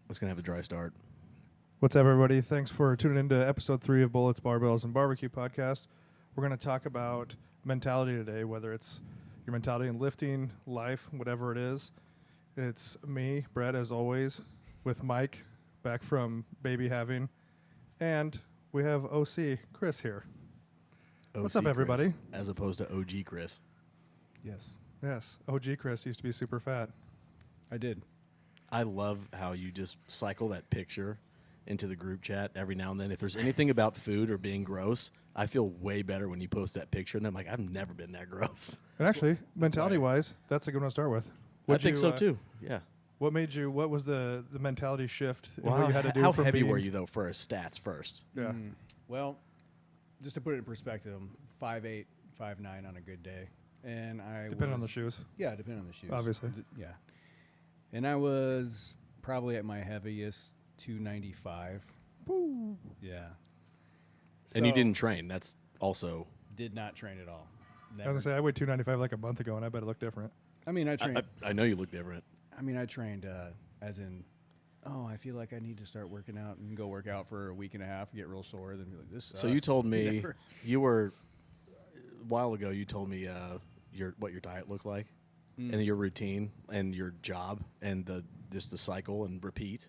It's going to have a dry start. What's up, everybody? Thanks for tuning into episode 3 of Bullets, Barbells, and Barbecue podcast. We're going to talk about mentality today, whether it's your mentality in lifting, life, whatever it is. It's me, Brett, as always, with Mike, back from baby having, and we have OC, Chris, here. What's up, Chris, everybody? as opposed to OG Chris. Yes, Yes, OG Chris used to be super fat. I did. I love how you just cycle that picture into the group chat every now and then. If there's anything about food or being gross, I feel way better when you post that picture. And I'm like, I've never been that gross. And actually, mentality-wise, that's a good one to start with. I think so, too. Yeah. What made you, what was the mentality shift in Well, what you had to do how from heavy being, were you, though, for stats first? Yeah. Well, just to put it in perspective, I'm 5'8", 5'9" on a good day. And I Depending on the was- shoes. Yeah, depending on the shoes. Obviously. Yeah. And I was probably at my heaviest 295. Woo. Yeah. And you So, didn't train. That's also... Did not train at all. I was Never. gonna say I weighed 295 like a month ago, and I bet it looked different. I mean, I trained. I know you look different. I trained as in, I feel like I need to start working out and go work out for a week and a half, get real sore, then be like, this sucks. So you told me Never. you were... A while ago, you told me what your diet looked like and your routine and your job and just the cycle and repeat.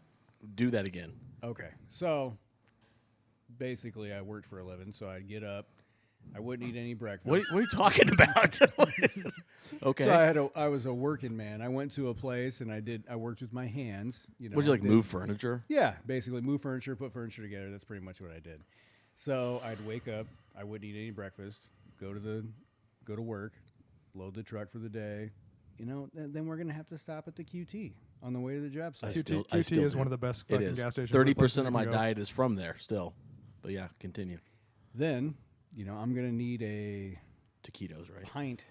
Do that again. Okay, so basically, I worked for a living, so I'd get up. I wouldn't eat any breakfast. What are you talking about? Okay. So I was a working man. I went to a place and I worked with my hands. Would you like did- move furniture? Yeah, basically move furniture, put furniture together. That's pretty much what I did. So I'd wake up. I wouldn't eat any breakfast. Go to work, load the truck for the day. Then we're gonna have to stop at the QT on the way to the job site. QT is one of the best It fucking is. gas stations. 30% of my diet is from there still. But yeah, continue. Then, I'm gonna need a Taquitos, right? pint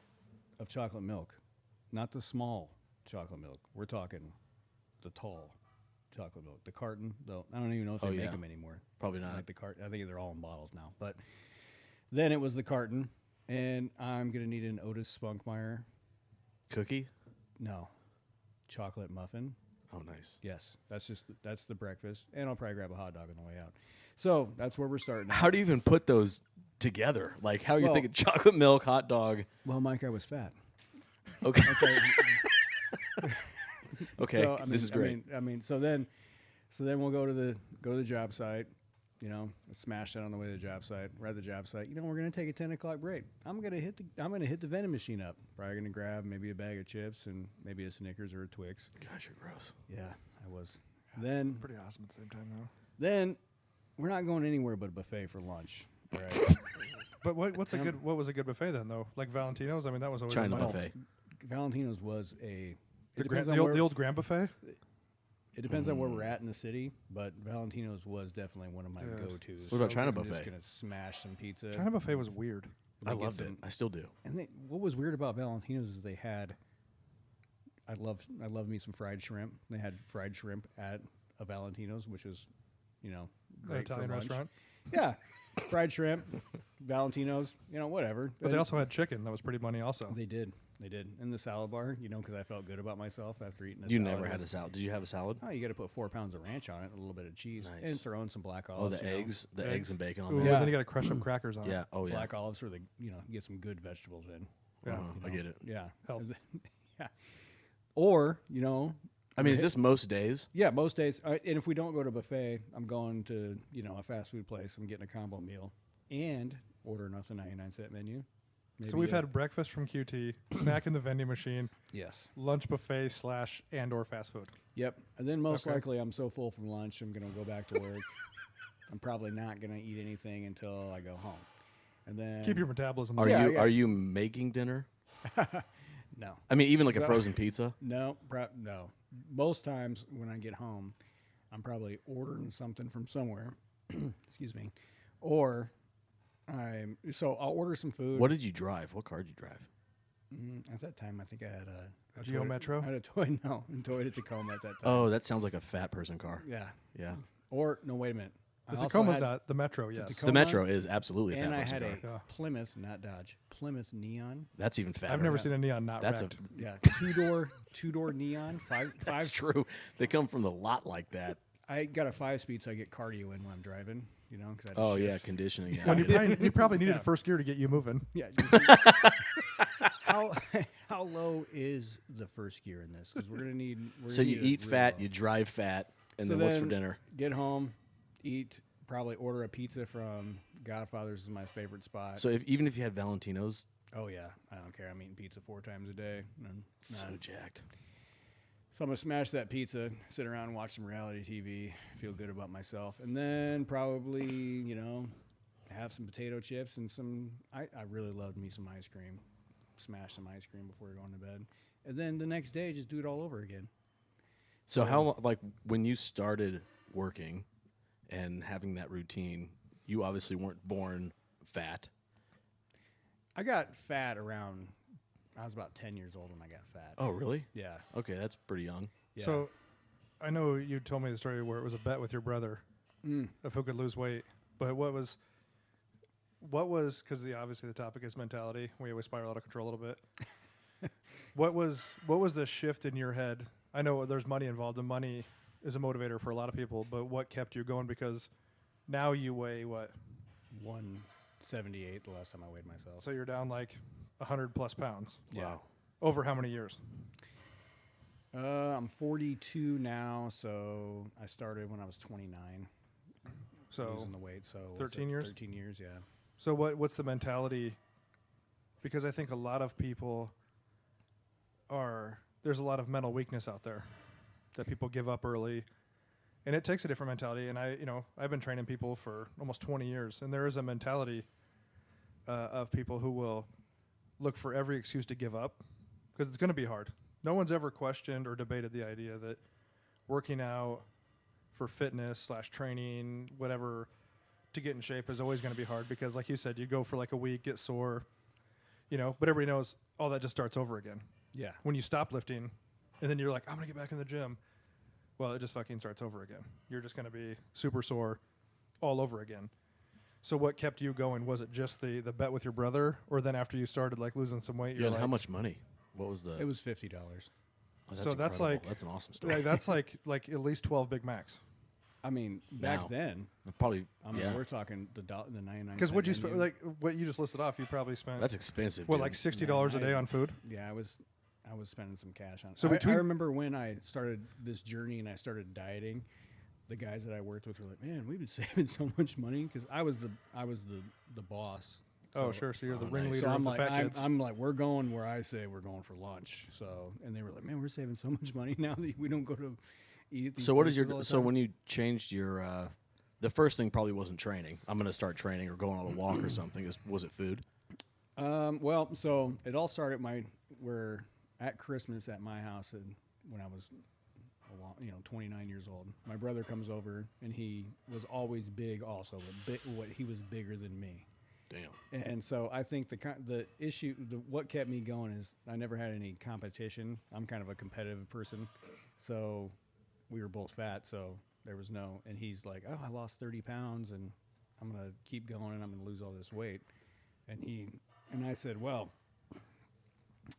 of chocolate milk, not the small chocolate milk. We're talking the tall chocolate milk. The carton, though, I don't even know if they Oh, make yeah. them anymore. Probably not. Like the carton. I think they're all in bottles now. But then it was the carton, and I'm gonna need an Otis Spunkmeyer. Cookie? No, chocolate muffin. Oh, nice. Yes, that's the breakfast, and I'll probably grab a hot dog on the way out. So that's where we're starting. How do you even put those together? Like, how are you Well- thinking chocolate milk, hot dog? Well, Mike, I was fat. Okay. Okay. So, This is great. So then we'll go to the job site. Smash that on the way to the job site. We're at the job site. We're gonna take a 10 o'clock break. I'm gonna hit the vending machine up. Probably gonna grab maybe a bag of chips and maybe a Snickers or a Twix. Gosh, you're gross. Yeah, I was. Then Pretty awesome at the same time, though. then we're not going anywhere but a buffet for lunch. Right? But what was a good buffet then, though? Like Valentino's? I mean, that was always China on my- buffet. Valentino's was a. The, It gra- depends the, on old, where, the old Grand Buffet? it depends on where we're at in the city, but Valentino's was definitely one of my Yeah. go-tos. What about China I'm Buffet? just gonna smash some pizza. China Buffet was weird. I They get loved it. some- I still do. And what was weird about Valentino's is they had. I love me some fried shrimp. They had fried shrimp at a Valentino's, which was, An great for Italian lunch. restaurant. Yeah, fried shrimp, Valentino's, whatever. But they And also had chicken. That was pretty money also. they did, in the salad bar, because I felt good about myself after eating. You never had a salad. Did you have a salad? Oh, you got to put 4 pounds of ranch on it, a little bit of cheese, Nice. and throw in some black Oh, olives. the eggs. The eggs and bacon on Ooh, there. Yeah. and then you got to crush up crackers on Yeah. it. Oh, yeah. Black olives for the, get some good vegetables in. Yeah. I get it. Yeah. Health. Yeah. Or, I mean, is this most days? yeah, most days. And if we don't go to buffet, I'm going to, a fast food place. I'm getting a combo meal and ordering off the 99-cent menu. So Maybe we've a- had breakfast from QT, snack in the vending machine, Yes. lunch buffet / and/or fast food. Yep. And then most Okay. likely I'm so full from lunch, I'm going to go back to work. I'm probably not going to eat anything until I go home. And then. Keep your metabolism. Are Yeah, you yeah. Are you making dinner? No. I mean, even like a frozen pizza. No. No. Most times when I get home, I'm probably ordering something from somewhere. Excuse me. Or so I'll order some food. What did you drive? What car did you drive? At that time, I think I had A Geo Metro? I had a Toyota Tacoma at that time. Oh, that sounds like a fat person car. Yeah. Yeah. Or no, wait a minute. I The also Tacoma's had- not the Metro. Yes, Tacoma. The Metro is absolutely a and I fat had muscle car. a Yeah. Plymouth, not Dodge, Plymouth Neon. That's even fatter. I've never Yeah. seen a neon not That's wrecked. Yeah, two door neon. That's Five. true. They come from the lot like that. I got a 5-speed, so I get cardio in when I'm driving. You know, because Oh yeah, conditioning. Yeah. When you probably needed Yeah. first gear to get you moving. Yeah. How low is the first gear in this? Because we're gonna need. So you eat fat, you drive fat, and So then what's for then- dinner? Get home, eat. Probably order a pizza from Godfather's is my favorite spot. So even if you had Valentino's, Oh yeah, I don't care. I'm eating pizza 4 times a day. so jacked. So I'm gonna smash that pizza, sit around and watch some reality TV, feel good about myself, and then probably have some potato chips and some. I really loved me some ice cream. Smash some ice cream before going to bed, and then the next day just do it all over again. So how like when you started working and having that routine, you obviously weren't born fat. I got fat around. I was about 10 years old when I got fat. Oh really? Yeah. Okay, that's pretty young. Yeah. So, I know you told me the story where it was a bet with your brother of who could lose weight. But what was because obviously the topic is mentality. We always spiral out of control a little bit. What was the shift in your head? I know there's money involved, and money is a motivator for a lot of people. But what kept you going? Because now you weigh what? 178 the last time I weighed myself. So you're down like 100 plus pounds. Yeah. Wow. Over how many years? I'm 42 now, so I started when I was 29. So Losing the weight. So 13 years? 13 years, yeah. So what's the mentality? Because I think a lot of people there's a lot of mental weakness out there that people give up early, and it takes a different mentality. And I've been training people for almost 20 years, and there is a mentality of people who will look for every excuse to give up because it's going to be hard. No one's ever questioned or debated the idea that working out for fitness / training, whatever, to get in shape is always going to be hard because, like you said, you go for like a week, get sore, but everybody knows all that just starts over again. Yeah. When you stop lifting and then you're like, I'm going to get back in the gym. Well, it just fucking starts over again. You're just going to be super sore all over again. So what kept you going? Was it just the bet with your brother, or then after you started like losing some weight, Yeah. you're And like, how much money? What was the? It was $50. oh, that's so that's incredible. like- that's an awesome story. like, that's like at least 12 Big Macs. I mean, back Now. then, Probably. I mean, yeah. we're talking the 99 Because cent what you menu. like what you just listed off, you probably spent That's expensive. what dude. like $60 a day on food. Yeah, I was spending some cash on it. So I between- remember when I started this journey and I started dieting, the guys that I worked with were like, "Man, we've been saving so much money," because I was the boss. Oh, So- sure. So you're the nice. ringleader So of I'm the like, fat kids. I'm like, we're going where I say we're going for lunch. So, and they were like, man, we're saving so much money now that we don't go to eat at these So what is places all your? the So time." when you changed your, the first thing probably wasn't training. I'm going to start training or going on a walk or something. Was it food? Well, so it all started we're at Christmas at my house, and when I was 29 years old, my brother comes over, and he was always big also, but he was bigger than me. Damn. And so I think the issue, what kept me going is I never had any competition. I'm kind of a competitive person, so we were both fat, so there was no. And he's like, "Oh, I lost 30 pounds, and I'm gonna keep going, and I'm gonna lose all this weight." And I said, "Well,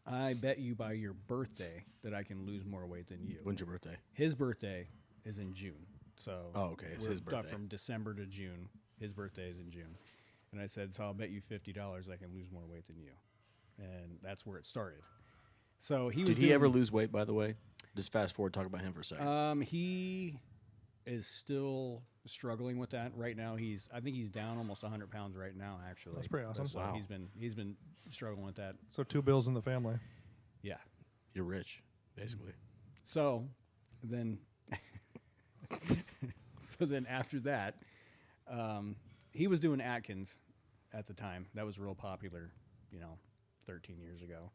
I bet you by your birthday that I can lose more weight than you." When's your birthday? His birthday is in June, so Oh, okay, it's we're his birthday. From December to June. His birthday is in June, and I said, "So I'll bet you $50 I can lose more weight than you," and that's where it started. So he was. Did he ever lose weight? By the way, just fast forward. Talk about him for a second. He is still struggling with that right now. I think he's down almost 100 pounds right now. Actually, That's pretty awesome. So Wow. he's been struggling with that. So 2 bills in the family. Yeah. You're rich, basically. So then, after that, he was doing Atkins at the time. That was real popular, 13 years ago.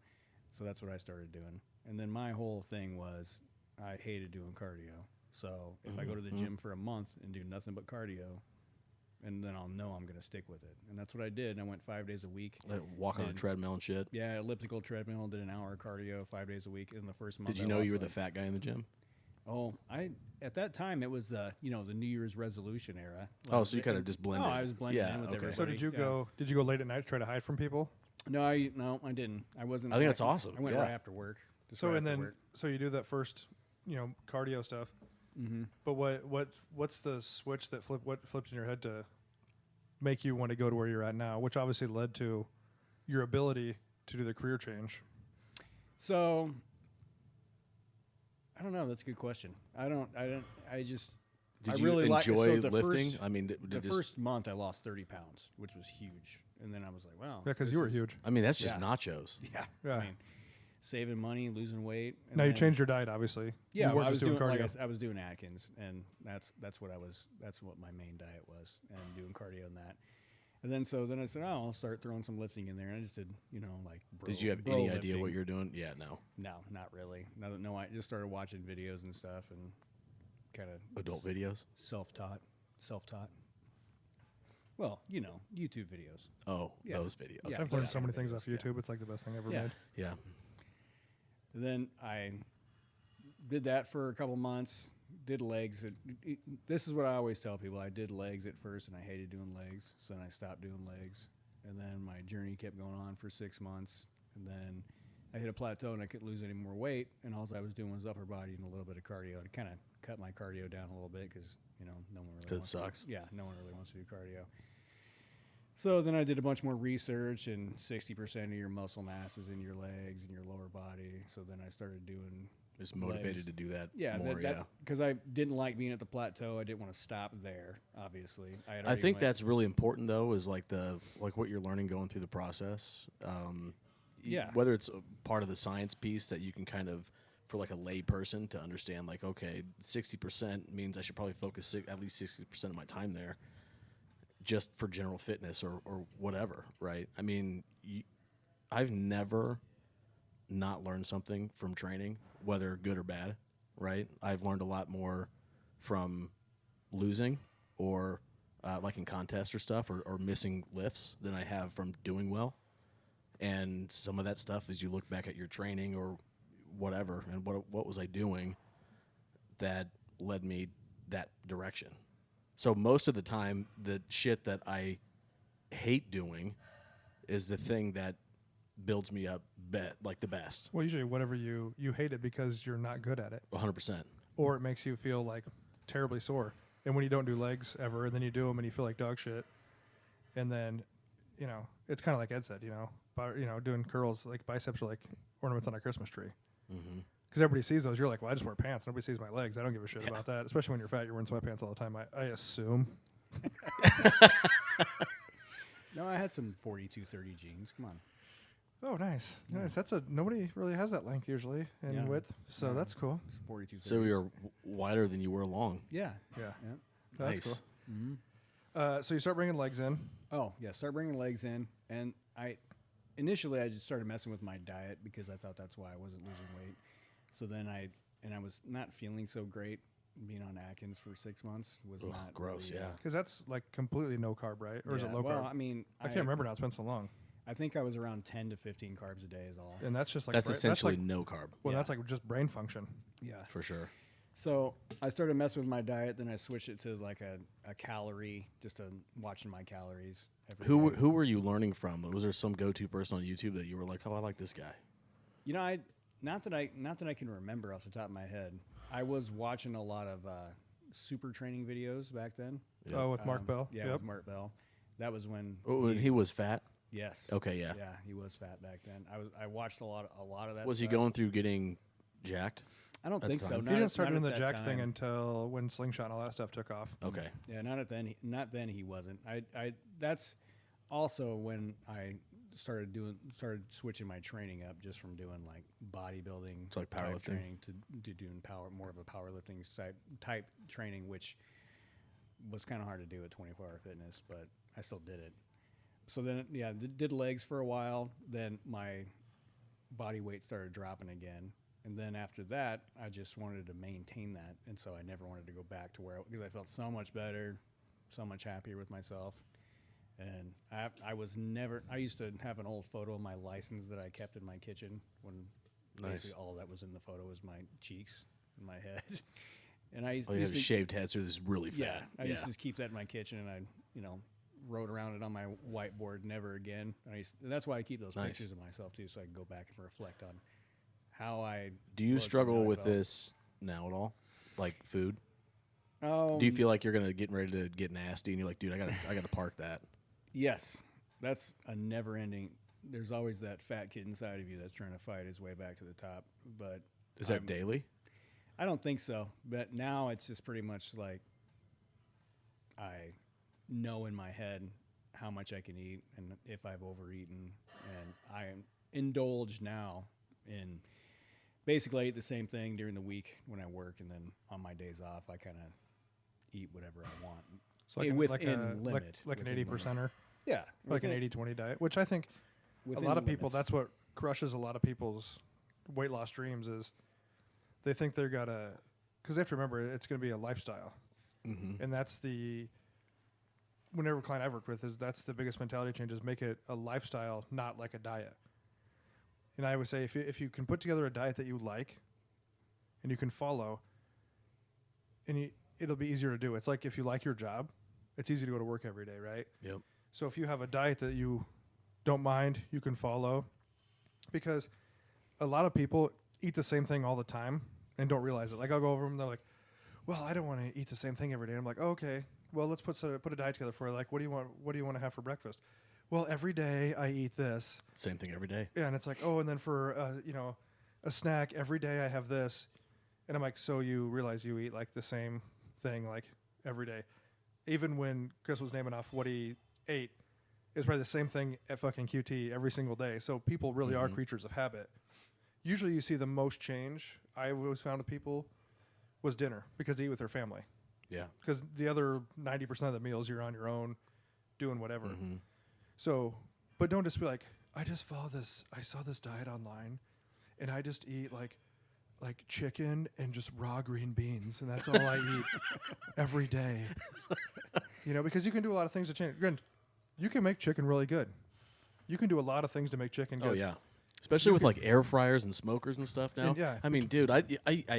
So that's what I started doing. And then my whole thing was I hated doing cardio. So if I go to the gym for a month and do nothing but cardio, and then I'll know I'm going to stick with it. And that's what I did. I went 5 days a week. Like walk on a And- treadmill and shit. Yeah, elliptical treadmill, did an hour of cardio 5 days a week in the first month. Did you I know lost you were the like- fat guy in the gym? Oh, at that time it was the New Year's resolution era. Oh, so you kind of just blended. Oh, I was blending yeah, in with okay. everybody. So did you Yeah. go? Did you go late at night to try to hide from people? No, I didn't. I wasn't. I think that's awesome. I went Yeah. right after work. Just So right and after then work. so you do that first, cardio stuff. Mm-hmm. But what's the switch that flipped in your head to make you want to go to where you're at now, which obviously led to your ability to do the career change? So I don't know. That's a good question. I just. Did I you really enjoy the lifting? First, I mean, the first month I lost 30 pounds, which was huge, and then I was like, wow. Yeah, because this you were is- huge. I mean, that's just Yeah. nachos. Yeah. Yeah. I mean, saving money, losing weight. and Now you then- changed your diet, obviously. Yeah, you well, weren't I just was doing doing like cardio. I, s- I was doing Atkins, and that's what my main diet was, and doing cardio and that. And then I said, oh, I'll start throwing some lifting in there. And I just did, like. Did you have bro any idea lifting. what you're doing? Yeah, no. No, not really. No, I just started watching videos and stuff, and kind of Adult videos. self-taught. Well, YouTube videos. Oh, Yeah. those videos. Yeah. I've learned so many videos, things off yeah. YouTube. It's like the best thing ever Yeah. made. Yeah. And then I did that for a couple months. Did legs. This is what I always tell people. I did legs at first, and I hated doing legs. So then I stopped doing legs. And then my journey kept going on for 6 months. And then I hit a plateau, and I couldn't lose any more weight. And all I was doing was upper body and a little bit of cardio. I kind of cut my cardio down a little bit because, no one really 'Cause it wants to- sucks. Yeah, no one really wants to do cardio. So then I did a bunch more research, and 60% of your muscle mass is in your legs and your lower body. So then I started doing Just motivated legs. to do that yeah, more. Yeah. because I didn't like being at the plateau. I didn't want to stop there. Obviously, I already think went- that's really important though, is like what you're learning going through the process. Yeah. Whether it's a part of the science piece that you can kind of, for like a lay person to understand, like, okay, 60% means I should probably focus at least 60% of my time there, just for general fitness or whatever, right? I mean, I've never not learned something from training, whether good or bad, right? I've learned a lot more from losing or like in contests or stuff or missing lifts than I have from doing well. And some of that stuff, as you look back at your training or whatever, and what was I doing that led me that direction. So most of the time, the shit that I hate doing is the thing that builds me up like the best. Well, usually whatever you hate it because you're not good at it, 100%. or it makes you feel like terribly sore. And when you don't do legs ever, and then you do them and you feel like dog shit, and then, it's kind of like Ed said, doing curls, like biceps are like ornaments on a Christmas tree. Mm-hmm. Because everybody sees those. You're like, well, I just wear pants. Nobody sees my legs. I don't give a shit about that. Especially when you're fat, you're wearing sweatpants all the time. I assume. No, I had some 42-30 jeans. Come on. Oh, nice. Yeah. Nice. Nobody really has that length usually in Yeah. width. So Yeah. that's cool. It's 42. So you're wider than you were long. Yeah. Yeah. Yeah. That's Nice. cool. Mm-hmm. So you start bringing legs in. Oh yeah, start bringing legs in, and initially I just started messing with my diet because I thought that's why I wasn't losing weight. So then I was not feeling so great. Being on Atkins for 6 months was Ugh, not gross, really, yeah. Because that's like completely no carb, right? Or is it yeah, low well, carb? I mean, I can't remember now. It's been so long. I think I was around 10 to 15 carbs a day is all. And that's just like That's essentially That's like, no carb, well, Yeah. that's like just brain function. Yeah. for sure. So I started messing with my diet. Then I switched it to like a calorie, just watching my calories. Every day. Who were you learning from? Was there some go-to person on YouTube that you were like, oh, I like this guy? Not that I can remember off the top of my head. I was watching a lot of super training videos back then. Yeah. Oh, with Mark Bell. Yeah, Yep. with Mark Bell. That was when. Oh, and he was fat. Yes. Okay, yeah. Yeah, he was fat back then. I watched a lot of that. Was he stuff. going through getting jacked? I don't at think the so. time? Not He didn't at- start not doing at the that jack thing time. until when Slingshot and all that stuff took off. Okay. Yeah, not then he wasn't. I that's also when I started switching my training up just from doing like bodybuilding So like type powerlifting? training to doing more of a powerlifting type training, which was kind of hard to do at 24-hour fitness, but I still did it. So then did legs for a while. Then my body weight started dropping again. And then after that, I just wanted to maintain that, and so I never wanted to go back to where because I felt so much better, so much happier with myself. And I was never. I used to have an old photo of my license that I kept in my kitchen when Nice. basically all that was in the photo was my cheeks and my head. And I used, Oh, you used have a to, shaved head, so this is really fat. yeah, I used to just keep that in my kitchen, and I, wrote around it on my whiteboard. Never again. And that's why I keep those Nice. pictures of myself too, so I can go back and reflect on how I. Do you looked and struggle how I with felt. this now at all? Like food? Um, Do you feel like you're gonna get ready to get nasty, and you're like, dude, I gotta park that? Yes, that's a never-ending. There's always that fat kid inside of you that's trying to fight his way back to the top. But Is that I'm- daily? I don't think so. But now it's just pretty much like I know in my head how much I can eat and if I've overeaten, and I indulge now in basically I eat the same thing during the week when I work, and then on my days off I kind of eat whatever I want. So like, Within limit, like an within 80 limit. percenter, Yeah, like an within- 80-20 diet, which I think a within lot of people, limits. that's what crushes a lot of people's weight loss dreams is they think they're gotta, because they have to remember it's going to be a lifestyle. Mm-hmm. And that's whenever client I've worked with is that's the biggest mentality change is make it a lifestyle, not like a diet. And I always say if you can put together a diet that you like and you can follow, and it'll be easier to do. It's like if you like your job, it's easy to go to work every day, right? Yep. So if you have a diet that you don't mind, you can follow, because a lot of people eat the same thing all the time and don't realize it. Like I'll go over them, they're like, "Well, I don't want to eat the same thing every day." I'm like, oh, "Okay, well, let's put a diet together for you. Like, what do you want? What do you want to have for breakfast?" Well, every day I eat this. Same thing every day. Yeah, and it's like, oh, and then for a snack every day I have this, and I'm like, so you realize you eat like the same thing like every day, even when Chris was naming off what he ate, it's probably the same thing at fucking QT every single day. So people really are creatures of habit. Usually, you see the most change I always found with people was dinner because they eat with their family. Yeah. Because the other 90% of the meals you're on your own, doing whatever. Mm-hmm. So, but don't just be like, I saw this diet online, and I just eat like chicken and just raw green beans, and that's all I eat every day. Because you can do a lot of things to change. Granted, you can make chicken really good. You can do a lot of things to make chicken good. Oh yeah. Especially with like air fryers and smokers and stuff now. And yeah. I mean, dude, I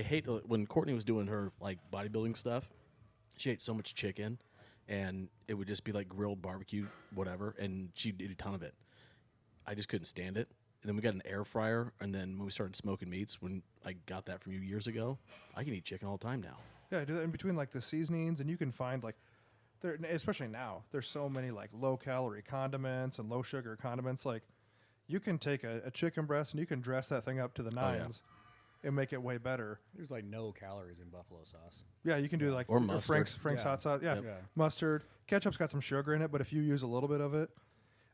hate when Courtney was doing her like bodybuilding stuff. She ate so much chicken, and it would just be like grilled barbecue, whatever, and she'd eat a ton of it. I just couldn't stand it. And then we got an air fryer, and then when we started smoking meats, when I got that from you years ago, I can eat chicken all the time now. Yeah, I do that in between like the seasonings, and you can find like there, especially now, there's so many like low calorie condiments and low sugar condiments. Like you can take a chicken breast and you can dress that thing up to the yeah. nines and make it way better. There's like no calories in buffalo sauce. Yeah, you can do like Or mustard. Frank's Yeah. hot sauce. Yeah. Yep. Yeah. Mustard. Ketchup's got some sugar in it, but if you use a little bit of it,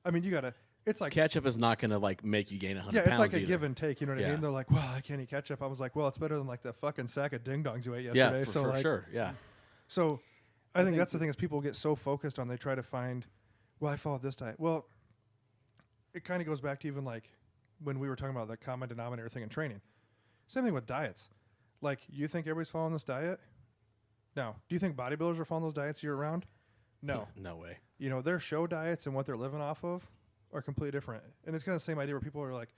I mean, you gotta. It's like Ketchup is not gonna like make you gain 100 yeah, pounds it's like a either. give and take. You know what I Yeah. mean? They're like, well, I can't eat ketchup. I was like, well, it's better than like the fucking sack of ding dongs you ate Yeah, yesterday. for like, sure. Yeah. So I think think that's the thing is people get so focused on they try to find, well, I followed this diet. Well, it kind of goes back to even like when we were talking about the common denominator thing in training. Same thing with diets. Like, you think everybody's following this diet? No. Do you think bodybuilders are following those diets year round? No. No way. Their show diets and what they're living off of are completely different. And it's kind of the same idea where people are like,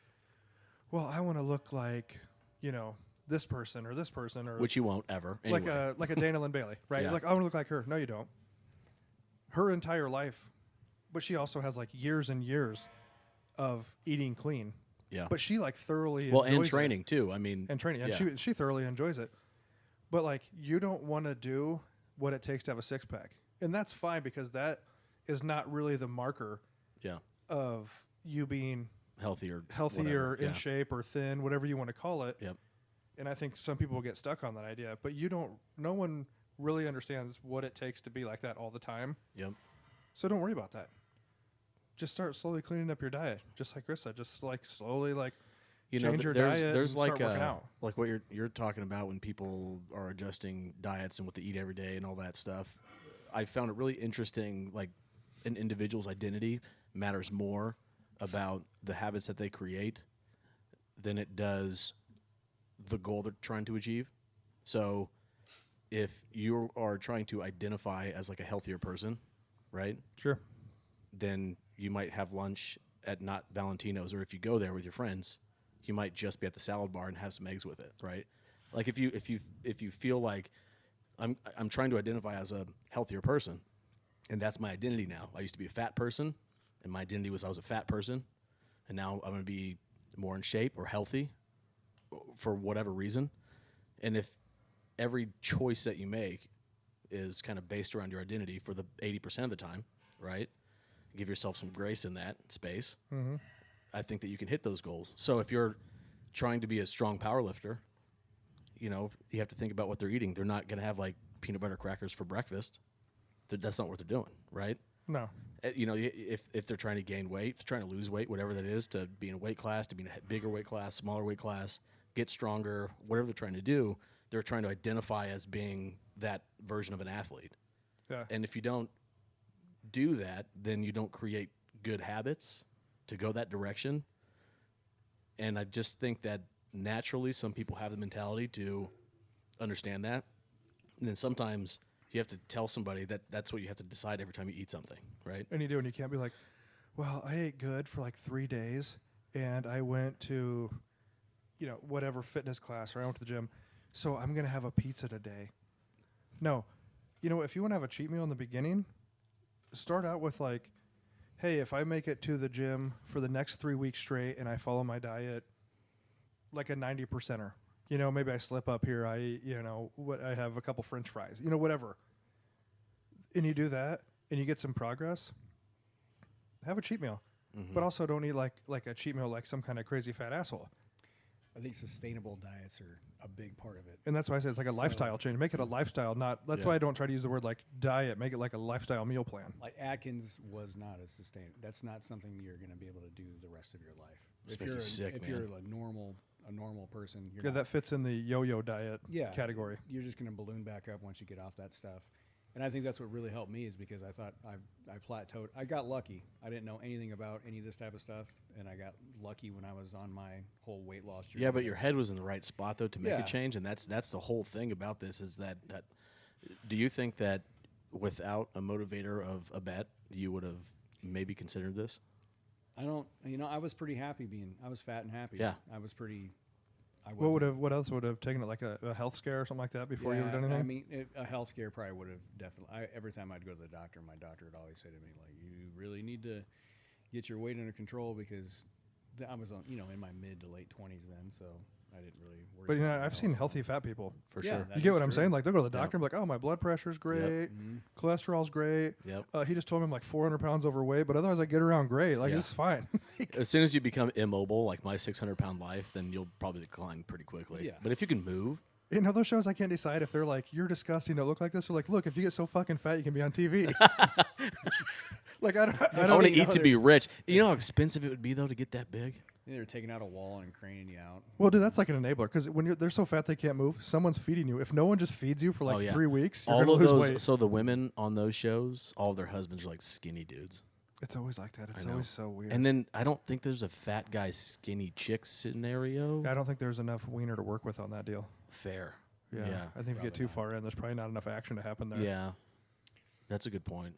well, I want to look like, this person or this person or Which you won't ever. Anyway. like a Dana Lynn Bailey, right? Yeah. Like I want to look like her. No, you don't. Her entire life, but she also has like years and years of eating clean. yeah. But she like thoroughly well, enjoys and it. training too. I mean, And training, and yeah. she thoroughly enjoys it. But like you don't want to do what it takes to have a six pack, and that's fine because that is not really the marker yeah, of you being healthy or healthy whatever. or in Yeah. shape or thin, whatever you want to call it. Yep. And I think some people get stuck on that idea, but no one really understands what it takes to be like that all the time. Yep. So don't worry about that. Just start slowly cleaning up your diet. Just like Chris said, just like slowly change your there's, diet there's and like start working out. like what you're talking about when people are adjusting diets and what they eat every day and all that stuff. I found it really interesting. Like an individual's identity matters more about the habits that they create than it does the goal they're trying to achieve. So if you are trying to identify as like a healthier person, right? Sure. Then you might have lunch at not Valentino's, or if you go there with your friends, you might just be at the salad bar and have some eggs with it, right? Like if you feel like I'm trying to identify as a healthier person, and that's my identity now. I used to be a fat person, and my identity was I was a fat person, and now I'm going to be more in shape or healthy for whatever reason. And if every choice that you make is kind of based around your identity for the 80% of the time, right? Give yourself some grace in that space. Mm-hmm. I think that you can hit those goals. So if you're trying to be a strong power lifter, you know, you have to think about what they're eating. They're not going to have like peanut butter crackers for breakfast. That's not what they're doing, right? No. You know, if they're trying to gain weight, if they're trying to lose weight, whatever that is, to be in a weight class, to be in a bigger weight class, smaller weight class, get stronger, whatever they're trying to do, they're trying to identify as being that version of an athlete. Yeah. And if you don't do that, then you don't create good habits to go that direction. And I just think that naturally some people have the mentality to understand that. And then sometimes you have to tell somebody that that's what you have to decide every time you eat something, right? And you do, and you can't be like, well, I ate good for like 3 days, and I went to, you know, whatever fitness class, or I went to the gym, so I'm going to have a pizza today. No. You know, if you want to have a cheat meal in the beginning, start out with like, hey, if I make it to the gym for the next 3 weeks straight and I follow my diet like a 90%er, you know, maybe I slip up here, I have a couple French fries, you know, whatever. And you do that and you get some progress, have a cheat meal. Mm-hmm. But also don't eat like a cheat meal like some kind of crazy fat asshole. I think sustainable diets are a big part of it. And that's why I say it's like a lifestyle change. Make it a lifestyle, not. That's why I don't try to use the word like diet. Make it like a lifestyle meal plan. Like Atkins was not a sustainable. That's not something you're going to be able to do the rest of your life. Just make you sick, man. You're a normal person, you're Yeah, not, that fits in the yo-yo diet category. You're just going to balloon back up once you get off that stuff. And I think that's what really helped me is because I thought I plateaued. I got lucky. I didn't know anything about any of this type of stuff, and I got lucky when I was on my whole weight loss journey. Yeah, but your head was in the right spot though to make Yeah. a change, and that's the whole thing about this is that do you think that without a motivator of a bet, you would have maybe considered this? I don't. You know, I was pretty happy I was fat and happy. Yeah. I was pretty. What else would have taken it, like a health scare or something like that before you would have done anything? I mean, a health scare probably would have definitely. Every time I'd go to the doctor, my doctor would always say to me, like, you really need to get your weight under control because I was in my mid to late 20s then, so I didn't really worry. But you know, about my I've seen health. healthy fat people. For Yeah, sure. that You get is what I'm true. saying? Like they'll go to the Yep. doctor and be like, "Oh, my blood pressure's great, Mhm. cholesterol's great. Yep. He just told me I'm like 400 pounds overweight, but otherwise I get around great. Like Yeah. it's fine." As soon as you become immobile, like my 600-pound life, then you'll probably decline pretty quickly. Yeah. But if you can move, You know those shows I can't decide if they're like, "You're disgusting to look like this," or like, "Look, if you get so fucking fat, you can be on TV." Like I I don't want to even eat to know. be rich. You know how expensive it would be though to get that big? They're taking out a wall and craning you out. Well, dude, that's like an enabler because when they're so fat they can't move, someone's feeding you. If no one just feeds you for like Oh, yeah. 3 weeks, you're All gonna of lose those. weight. So the women on those shows, all of their husbands are like skinny dudes. It's always like that. It's I know. always so weird. And then I don't think there's a fat guy skinny chick scenario. I don't think there's enough wiener to work with on that deal. Fair. Yeah, Yeah. I think if you get Probably too not. far in, there's probably not enough action to happen there. Yeah. That's a good point.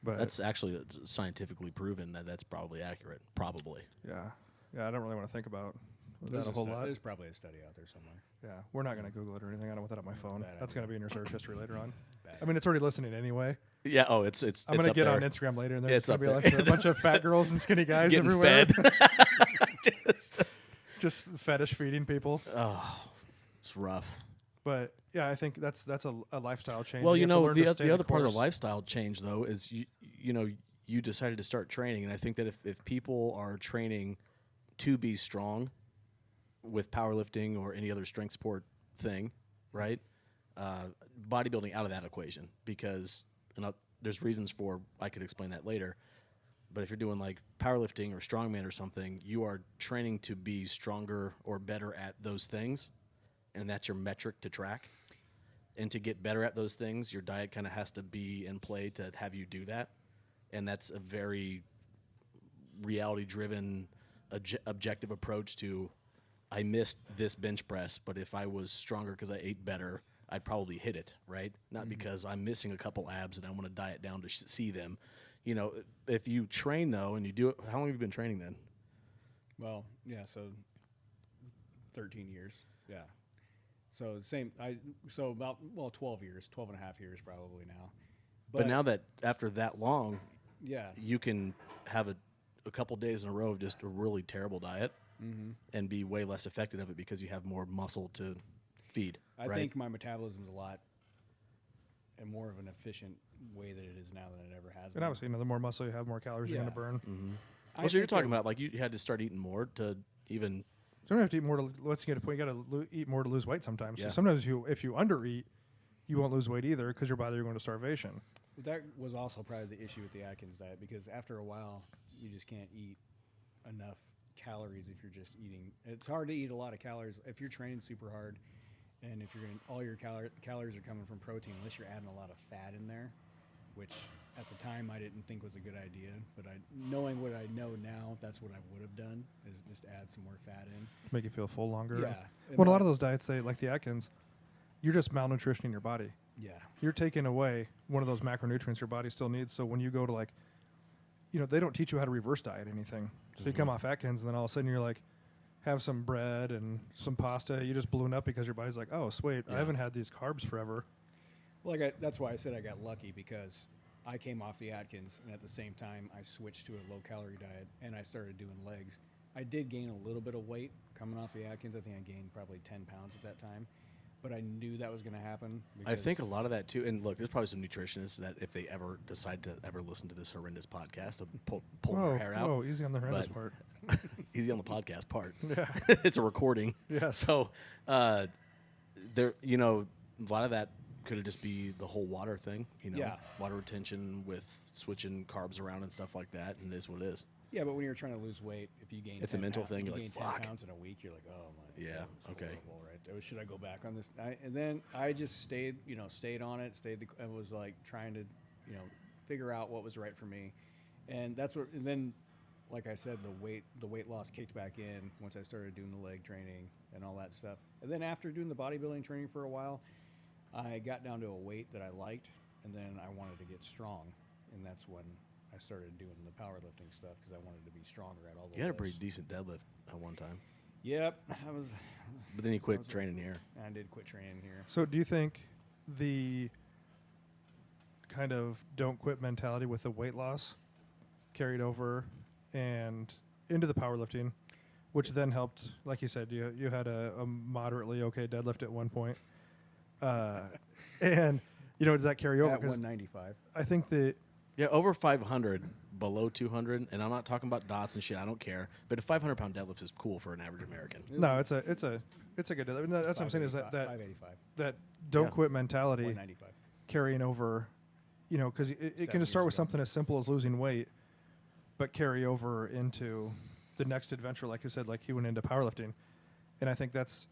but That's actually scientifically proven that that's probably accurate. Probably. yeah. I don't really want to think about There's that a whole lot. There's probably a study out there somewhere. Yeah, we're not gonna Google it or anything. I don't want that on my phone. Bad That's idea. gonna be in your search history later on. Bad. I mean, it's already listening anyway. Yeah. Oh, it's. I'm it's gonna up get there. on Instagram later, and there's It's gonna up be there. like a bunch of fat girls and skinny guys Getting everywhere, fed. just fetish feeding people. Oh, it's rough. But yeah, I think that's a lifestyle change. Well, you have to know, learn to the stay other part of course. the lifestyle change though is you decided to start training, and I think that if people are training to be strong with powerlifting or any other strength sport thing, right? Bodybuilding out of that equation because there's reasons for I could explain that later. But if you're doing like powerlifting or strongman or something, you are training to be stronger or better at those things, and that's your metric to track. And to get better at those things, your diet kind of has to be in play to have you do that. And that's a very reality-driven, objective approach to, I missed this bench press, but if I was stronger because I ate better, I'd probably hit it, right? Not because I'm missing a couple abs and I want to diet down to see them. You know, if you train, though, and you do it, how long have you been training then? Well, yeah, so 13 years. Yeah. So about 12 years, 12 and a half years probably now. But now that after that long, yeah, you can have a couple days in a row of just a really terrible diet and be way less affected of it because you have more muscle to feed. I right? think my metabolism's a lot and more of an efficient way that it is now than it ever has And been. obviously, the more muscle you have, more calories you're going to Yeah. burn. I Well, so you're think talking that- about like you had to start eating more to even. So you don't have to eat more to. Let's get a point. You got to eat more to lose weight sometimes. Yeah. So sometimes if you undereat, you won't lose weight either because your body will go into starvation. That was also probably the issue with the Atkins diet because after a while, you just can't eat enough calories if you're just eating. It's hard to eat a lot of calories if you're training super hard, and if you're going all your calories are coming from protein, unless you're adding a lot of fat in there, which at the time I didn't think was a good idea. But knowing what I know now, that's what I would have done is just add some more fat in. To make you feel full longer. Yeah. And Well, a lot my- of those diets say, like the Atkins, you're just malnutritioning your body. Yeah. You're taking away one of those macronutrients your body still needs. So when you go to like, they don't teach you how to reverse diet anything. So you come off Atkins and then all of a sudden you're like, have some bread and some pasta. You just balloon up because your body's like, oh, sweet, I Yeah. haven't had these carbs forever. Well, that's why I said I got lucky because I came off the Atkins, and at the same time, I switched to a low-calorie diet, and I started doing legs. I did gain a little bit of weight coming off the Atkins. I think I gained probably 10 pounds at that time, but I knew that was going to happen. I think a because- lot of that too. And look, there's probably some nutritionists that if they ever decide to ever listen to this horrendous podcast, to pull Whoa, their hair out. whoa, easy on the horrendous But- part. Easy on the podcast part. Yeah. It's a recording. Yes. So there, a lot of that could just be the whole water thing. Yeah. Water retention with switching carbs around and stuff like that, and it is what it is. Yeah, but when you're trying to lose weight, if you gain It's a 10 mental pounds, thing, you you're gain like, 10 "Fuck." pounds in a week, you're like, oh my, Yeah, that was okay. horrible, right? Should I go back on this? And then I just stayed on it. I was like trying to, figure out what was right for me, and that's what. And then, like I said, the weight loss kicked back in once I started doing the leg training and all that stuff. And then after doing the bodybuilding training for a while, I got down to a weight that I liked, and then I wanted to get strong, and that's when I started doing the powerlifting stuff because I wanted to be stronger at all the You had a lifts. pretty decent deadlift at one time, Yep, I was. but then you quit was- training here. I did quit training here. So do you think the kind of don't quit mentality with the weight loss carried over and into the powerlifting, which then helped, like you said, you had a moderately okay deadlift at one point. And, does that carry over? At 'Cause 195. I think that Yeah, over 500, below 200, and I'm not talking about dots and shit. I don't care, but a 500-pound deadlift is cool for an average American. no, it's a good deadlift. That's what I'm saying is that 585, that don't Yeah. quit mentality 195. carrying over, because it can 7 just start years with ago. something as simple as losing weight, but carry over into the next adventure. Like you said, like he went into powerlifting, and I think that's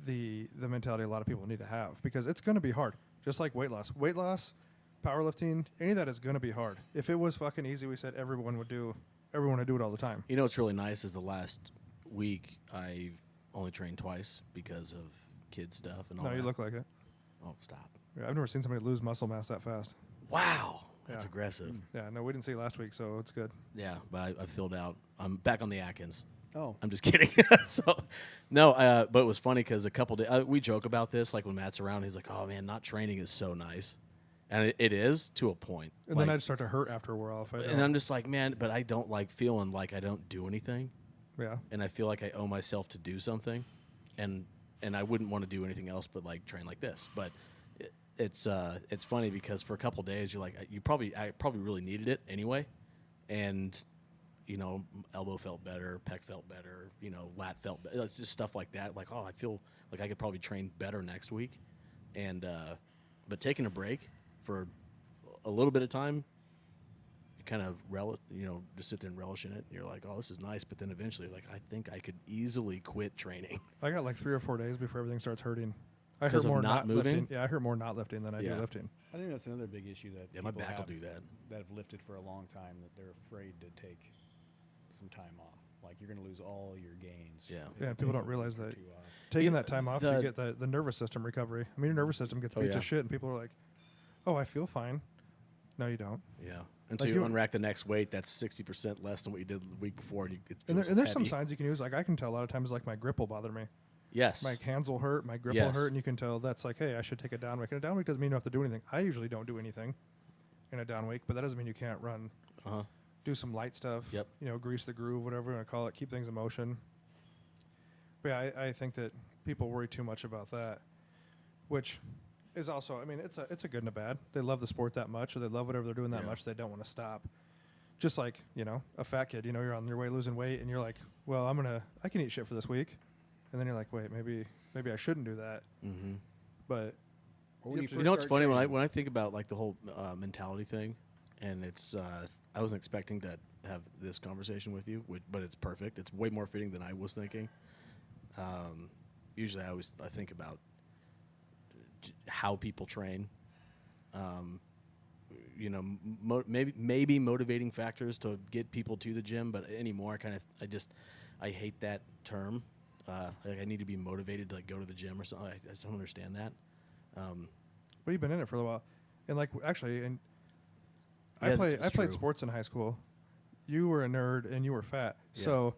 the mentality a lot of people need to have because it's going to be hard, just like weight loss. Weight loss, powerlifting, any of that is going to be hard. If it was fucking easy, we said everyone would do it all the time. You know what's really nice is the last week I've only trained twice because of kid stuff and all No, that. you look like it. Oh, stop. Yeah, I've never seen somebody lose muscle mass that fast. Wow, that's Yeah. aggressive. Yeah, no, we didn't see last week, so it's good. Yeah, but I filled out. I'm back on the Atkins. Oh, I'm just kidding. So, no, but it was funny because a couple days we joke about this. Like when Matt's around, he's like, "Oh man, not training is so nice," and it is to a point. And Like, then I'd start to hurt after a while. If I and don't. I'm just like, man, but I don't like feeling like I don't do anything, Yeah. and I feel like I owe myself to do something, and I wouldn't want to do anything else but like train like this. But it's funny because for a couple days you're like, I probably really needed it anyway, and elbow felt better, pec felt better, lat felt better. It's just stuff like that. Like, oh, I feel like I could probably train better next week, and but taking a break for a little bit of time, you kind of just sit there and relish in it. And you're like, oh, this is nice, but then eventually, like, I think I could easily quit training. I got like 3 or 4 days before everything starts hurting. I 'Cause hurt of more not lifting. moving? Yeah, I hurt more not lifting than I do Yeah. lifting. I think that's another big issue that Yeah, my people back will have do that. that have lifted for a long time, that they're afraid to take some time off. Like you're going to lose all your gains. Yeah. if Yeah, you people take don't a realize week or that 2 off. Taking Yeah, that time off, the- you get the nervous system recovery. I mean, your nervous system gets Oh, beat yeah. to shit, and people are like, "Oh, I feel fine." No, you don't. Yeah. Until Like you you- unrack the next weight, that's 60% less than what you did the week before, and it And, feels there's some heavy. signs you can use. Like I can tell a lot of times, like my grip will bother me. Yes. My hands will hurt, my grip will Yes. hurt, and you can tell that's like, hey, I should take a down week. And a down week doesn't mean you have to do anything. I usually don't do anything in a down week, but that doesn't mean you can't run. Uh-huh. Do some light stuff. Yep. Grease the groove, whatever you want to call it. Keep things in motion. But yeah, I think that people worry too much about that, which is also, I mean, it's a good and a bad. They love the sport that much, or they love whatever they're doing that Yeah. much. They don't want to stop. Just like, a fat kid, you're on your way losing weight and you're like, well, I can eat shit for this week. And then you're like, wait, maybe I shouldn't do that. Mm-hmm. But Or when Yep. you You know what's first funny start when I think about like the whole mentality thing, and it's I wasn't expecting to have this conversation with you, but it's perfect. It's way more fitting than I was thinking. Usually, I think about how people train. Maybe motivating factors to get people to the gym, but anymore, I hate that term. Like I need to be motivated to like go to the gym or something. I just don't understand that. But you've been in it for a while, and like actually, and Yeah, I played it's true. sports in high school. You were a nerd and you were fat. Yeah. So,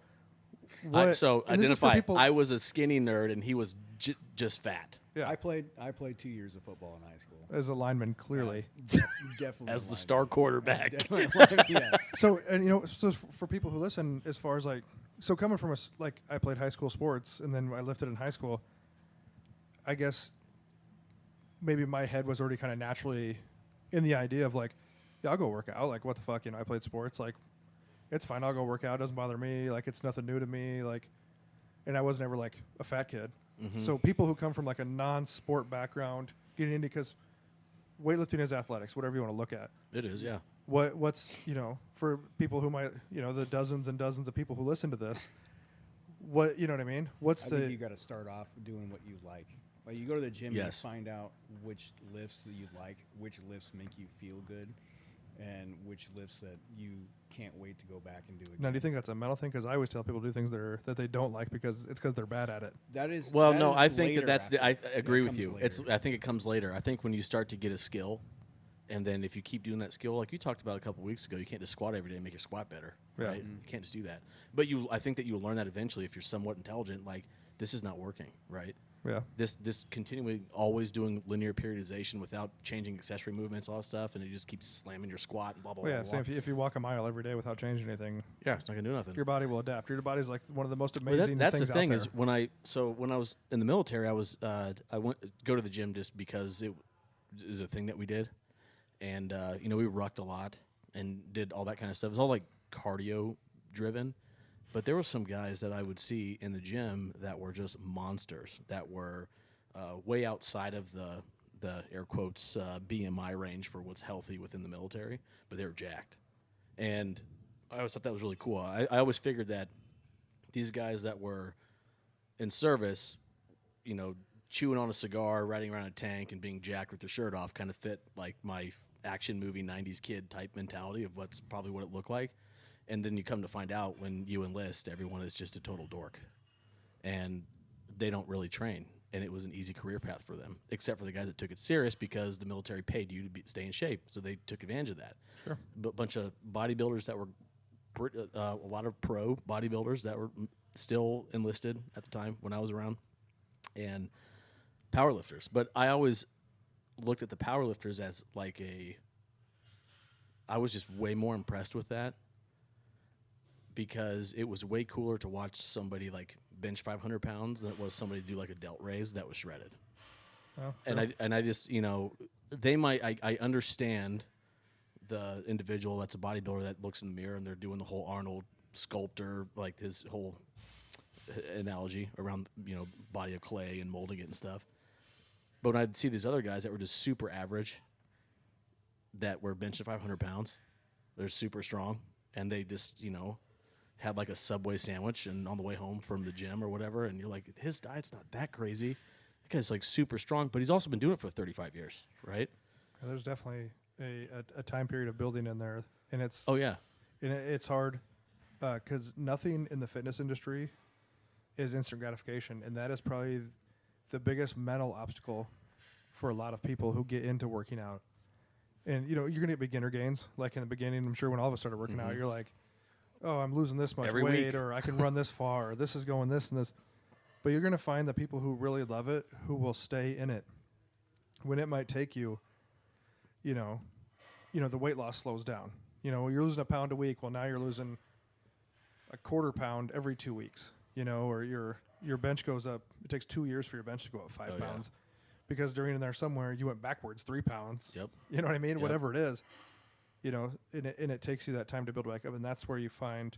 So and this is for identify. people- I was a skinny nerd, and he was just fat. yeah, I played 2 years of football in high school. as a lineman, clearly. Definitely As the aligned. star quarterback. Definitely aligned, yeah. So, and so for people who listen, as far as like, so coming from like I played high school sports and then I lifted in high school. I guess maybe my head was already kind of naturally in the idea of like, yeah, I'll go work out. Like, what the fuck, I played sports. Like, it's fine. I'll go work out. It doesn't bother me. Like, it's nothing new to me. Like, and I wasn't ever like a fat kid. Mm-hmm. So people who come from like a non-sport background getting into, because weightlifting is athletics, whatever you want to look at. It is, yeah. What's for people who might the dozens and dozens of people who listen to this, what what I mean? What's I the think you got to start off doing what you like. Like you go to the gym Yes. and you find out which lifts that you like, which lifts make you feel good, and which lifts that you can't wait to go back and do again. now? Do you think that's a mental thing? Because I always tell people to do things that they don't like because they're bad at it. That is Well, that no, is I think later that's. after. I That agree with comes you. later. I think it comes later. I think when you start to get a skill, and then if you keep doing that skill, like you talked about a couple weeks ago, you can't just squat every day and make your squat better, Yeah. right? You can't just do that. But I think that you'll learn that eventually if you're somewhat intelligent. Like this is not working, right? Yeah. This continually always doing linear periodization without changing accessory movements, all that stuff, and it just keeps slamming your squat and blah blah Well, yeah. blah. Same. blah. If you walk a mile every day without changing anything, Yeah, it's not gonna do nothing. your body will adapt. Your body's like one of the most Well, amazing that's things the thing out is there. when I was in the military, I went go to the gym just because it is a thing that we did, and we rucked a lot and did all that kind of stuff. It was all like cardio driven, but there were some guys that I would see in the gym that were just monsters that were way outside of the air quotes BMI range for what's healthy within the military, but they were jacked, and I always thought that was really cool. I always figured that these guys that were in service, chewing on a cigar, riding around a tank, and being jacked with their shirt off kind of fit like my action movie 90s kid type mentality of what's probably what it looked like. And then you come to find out when you enlist, everyone is just a total dork. And they don't really train. And it was an easy career path for them, except for the guys that took it serious because the military paid you to stay in shape. So they took advantage of that. Sure. But a bunch of bodybuilders that were a lot of pro bodybuilders that were still enlisted at the time when I was around, and powerlifters. But I always looked at the powerlifters as like I was just way more impressed with that because it was way cooler to watch somebody like bench 500 pounds than it was somebody do like a delt raise that was shredded. Oh, And I just they might I understand the individual that's a bodybuilder that looks in the mirror and they're doing the whole Arnold sculptor, like his whole analogy around body of clay and molding it and stuff. But when I'd see these other guys that were just super average, that were benching 500 pounds, they're super strong, and they just had like a Subway sandwich and on the way home from the gym or whatever, and you're like, his diet's not that crazy. That guy's like super strong, but he's also been doing it for 35 years, right? Yeah, there's definitely a time period of building in there, and it's Oh yeah, it's hard because nothing in the fitness industry is instant gratification, and that is probably the biggest mental obstacle for a lot of people who get into working out. And you're gonna get beginner gains, like in the beginning. I'm sure when all of us started working out, you're like, "Oh, I'm losing this much Every weight, week. or I can run this far, or this is going this and this." But you're going to find the people who really love it, who will stay in it when it might take you, the weight loss slows down. You're losing a pound a week. Well, now you're losing a quarter pound every 2 weeks, or your bench goes up. It takes 2 years for your bench to go up 5 pounds because during in there somewhere you went backwards 3 pounds. Yep. You know what I mean? Yep. Whatever it is, and it takes you that time to build back up. And that's where you find